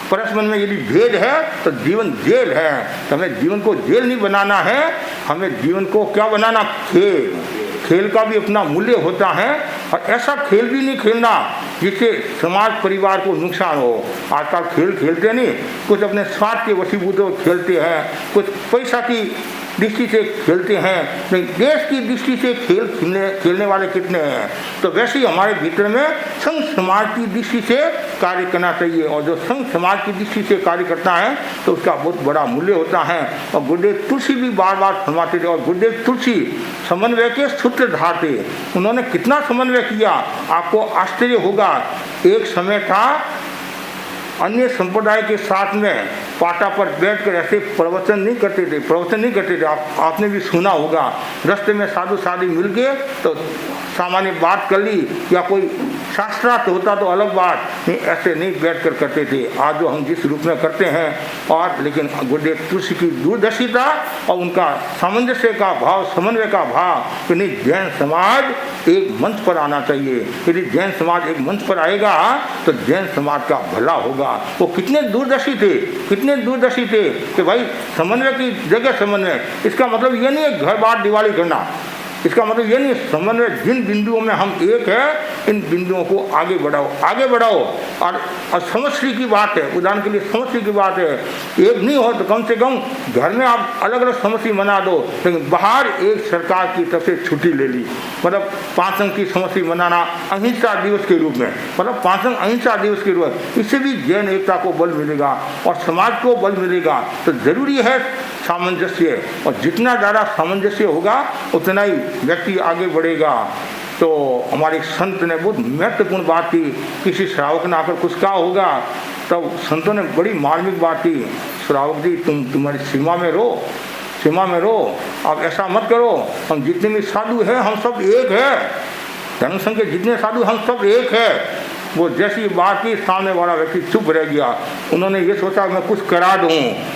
परस्पर में यदि भेद है तो जीवन जेल है। तो हमें जीवन को जेल नहीं बनाना है, हमें जीवन को क्या बनाना, खेल। खेल का भी अपना मूल्य होता है, और ऐसा खेल भी नहीं खेलना जिससे समाज परिवार को नुकसान हो। आजकल खेल खेलते नहीं, कुछ अपने स्वार्थ के वशीभूत खेलते हैं, कुछ पैसा की दृष्टि से खेलते हैं, लेकिन देश की दृष्टि से खेलने वाले कितने हैं। तो वैसे ही हमारे भीतर में संघ समाज की दृष्टि से कार्य करना चाहिए, और जो संघ समाज की दृष्टि से कार्य करता है तो उसका बहुत बड़ा मूल्य होता है। और गुरुदेव तुलसी भी बार बार फरमाते थे, और गुरुदेव तुलसी समन्वय के सूत्रधार थे। उन्होंने कितना समन्वय किया, आपको आश्चर्य होगा। एक समय था अन्य संप्रदाय के साथ में पाटा पर बैठकर ऐसे प्रवचन नहीं करते थे। आपने भी सुना होगा, रास्ते में साधु साधी मिल गए तो सामान्य बात कर ली, या कोई शास्त्रार्थ होता तो अलग बात, नहीं ऐसे नहीं बैठकर करते थे आज जो हम जिस रूप में करते हैं। और लेकिन गुरुदेव तुलसी की दूरदर्शी था और उनका सामंजस्य का भाव, समन्वय का भाव कि नहीं, जैन समाज एक मंच पर आना चाहिए। यदि जैन समाज एक मंच पर आएगा तो जैन समाज का भला होगा। वो कितने दूरदर्शी थे कि भाई समन्वय की जगह समन्वय। इसका मतलब ये नहीं है घर बार दिवाली करना, इसका मतलब ये नहीं, समन्वय जिन बिंदुओं में हम एक है इन बिंदुओं को आगे बढ़ाओ। और समश्री की बात है, उदाहरण के लिए समश्री की बात है, एक नहीं हो तो कम से कम घर में आप अलग अलग समश्री मना दो, लेकिन बाहर एक सरकार की तरफ से छुट्टी ले ली, मतलब 5 अंक की समश्री मनाना अहिंसा दिवस के रूप में, मतलब 5 अंक अहिंसा दिवस के रूप में। इससे भी जैन एकता को बल मिलेगा और समाज को बल मिलेगा। तो जरूरी है सामंजस्य, और जितना ज़्यादा सामंजस्य होगा उतना ही व्यक्ति आगे बढ़ेगा। तो हमारे संत ने बहुत महत्वपूर्ण बात की, किसी श्रावक ने आकर कुछ कहा होगा तब संतों ने बड़ी मार्मिक बात की, श्रावक जी तुम्हारी सीमा में रहो, आप ऐसा मत करो, हम जितने भी साधु हैं हम सब एक है, धर्म संघ के जितने साधु हम सब एक है। वो जैसी बात की सामने वाला व्यक्ति चुप रह गया। उन्होंने ये सोचा मैं कुछ करा दूँ,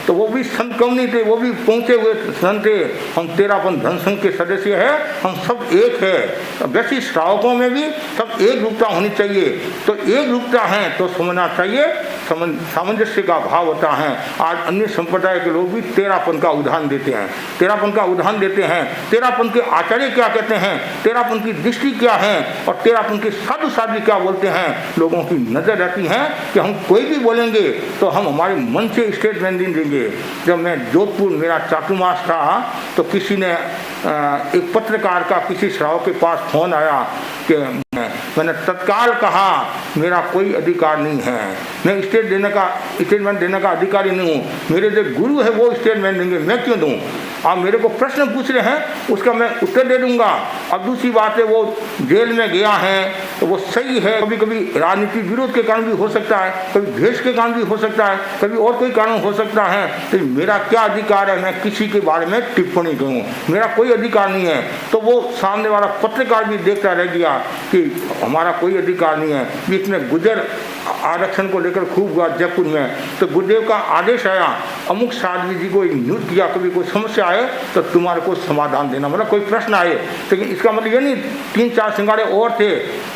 तो वो भी संत कम नहीं थे, वो भी पहुँचे हुए संत थे। हम 13 धर्म संघ के सदस्य हैं, हम सब एक है। वैसे श्रावकों में भी सब एक रूपता होनी चाहिए। तो एक रूपता है तो समझना चाहिए, सामंजस्य का भाव होता है। आज अन्य संप्रदाय के लोग भी 13 का उदाहरण देते हैं, 13 के आचार्य क्या कहते हैं, 13 की दृष्टि क्या है, और 13 के साधु साध्वी क्या बोलते हैं। लोगों की नजर रहती है कि हम कोई भी बोलेंगे तो हम हमारे मन से स्टेटमेंट देंगे। जब मैं जोधपुर, मेरा चातुर्मास था, तो किसी ने एक पत्रकार का किसी श्रावक के पास फोन आया कि मैंने तत्काल कहा मेरा कोई अधिकार नहीं है, मैं स्टेटमेंट देने का अधिकारी नहीं हूँ, मेरे जो गुरु है वो स्टेटमेंट देंगे, मैं क्यों दूँ। आप मेरे को प्रश्न पूछ रहे हैं, उसका मैं उत्तर दे दूंगा। अब दूसरी बात है, वो जेल में गया है तो वो सही है, कभी कभी राजनीतिक विरोध के कारण भी हो सकता है, कभी भेष के कारण भी हो सकता है, कभी और कोई कारण हो सकता है। तो मेरा क्या अधिकार है मैं किसी के बारे में टिप्पणी करूँ, मेरा कोई अधिकार नहीं है। तो वो सामने वाला पत्रकार भी देखता रह गया कि हमारा कोई अधिकार नहीं है। बीच में गुजर आरक्षण को लेकर खूब हुआ जयपुर में, तो गुरुदेव का आदेश आया अमुक साध्वी जी को नियुक्त किया, कभी कोई समस्या आए तो तुम्हारे को समाधान देना, मतलब कोई प्रश्न आए। लेकिन इसका मतलब ये नहीं 3-4 सिंगाड़े और थे,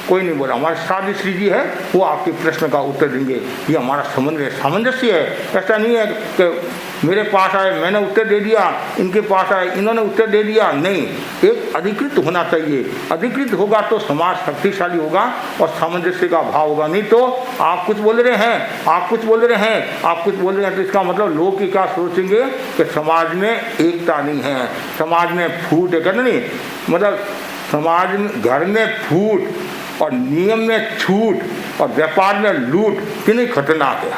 कोई नहीं बोला, हमारे साध्वी श्री जी है वो आपके प्रश्न का उत्तर देंगे। ये हमारा सामंजस्य है। ऐसा नहीं है कि मेरे पास आए मैंने उत्तर दे दिया, इनके पास आए इन्होंने उत्तर दे दिया, नहीं, एक अधिकृत होना चाहिए। अधिकृत होगा तो समाज शक्तिशाली होगा और सामंजस्य का भाव होगा। नहीं तो आप कुछ बोल रहे हैं तो इसका मतलब लोग की क्या सोचेंगे कि समाज में एकता नहीं है, समाज में फूट है, नहीं, मतलब समाज में घर में फूट और नियम में छूट और व्यापार में लूट कितनी खतरनाक है,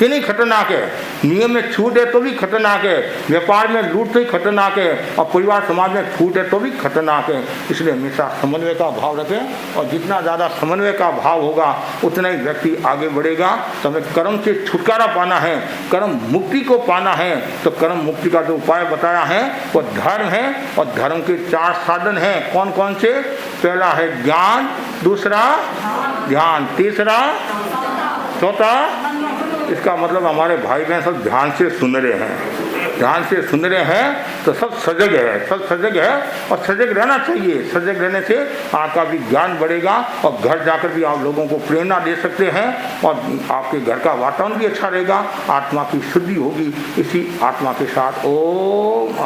नहीं खतरनाक है, नियम में छूट है तो भी खतरनाक है, व्यापार में लूट तो ही खतरनाक है, और परिवार समाज में छूट है तो भी खतरनाक है। इसलिए हमेशा समन्वय का भाव रखें, और जितना ज़्यादा समन्वय का भाव होगा उतना ही व्यक्ति आगे बढ़ेगा। तो हमें कर्म से छुटकारा पाना है, कर्म मुक्ति को पाना है, तो कर्म मुक्ति का जो उपाय बताया है वो धर्म है, और धर्म के 4 साधन हैं। कौन कौन से? पहला है ज्ञान, दूसरा ध्यान, तीसरा, चौथा। इसका मतलब हमारे भाई बहन सब ध्यान से सुन रहे हैं, ध्यान से सुन रहे हैं तो सब सजग है, सब सजग है, और सजग रहना चाहिए। सजग रहने से आपका भी ज्ञान बढ़ेगा, और घर जाकर भी आप लोगों को प्रेरणा दे सकते हैं, और आपके घर का वातावरण भी अच्छा रहेगा, आत्मा की शुद्धि होगी। इसी आत्मा के साथ ओम।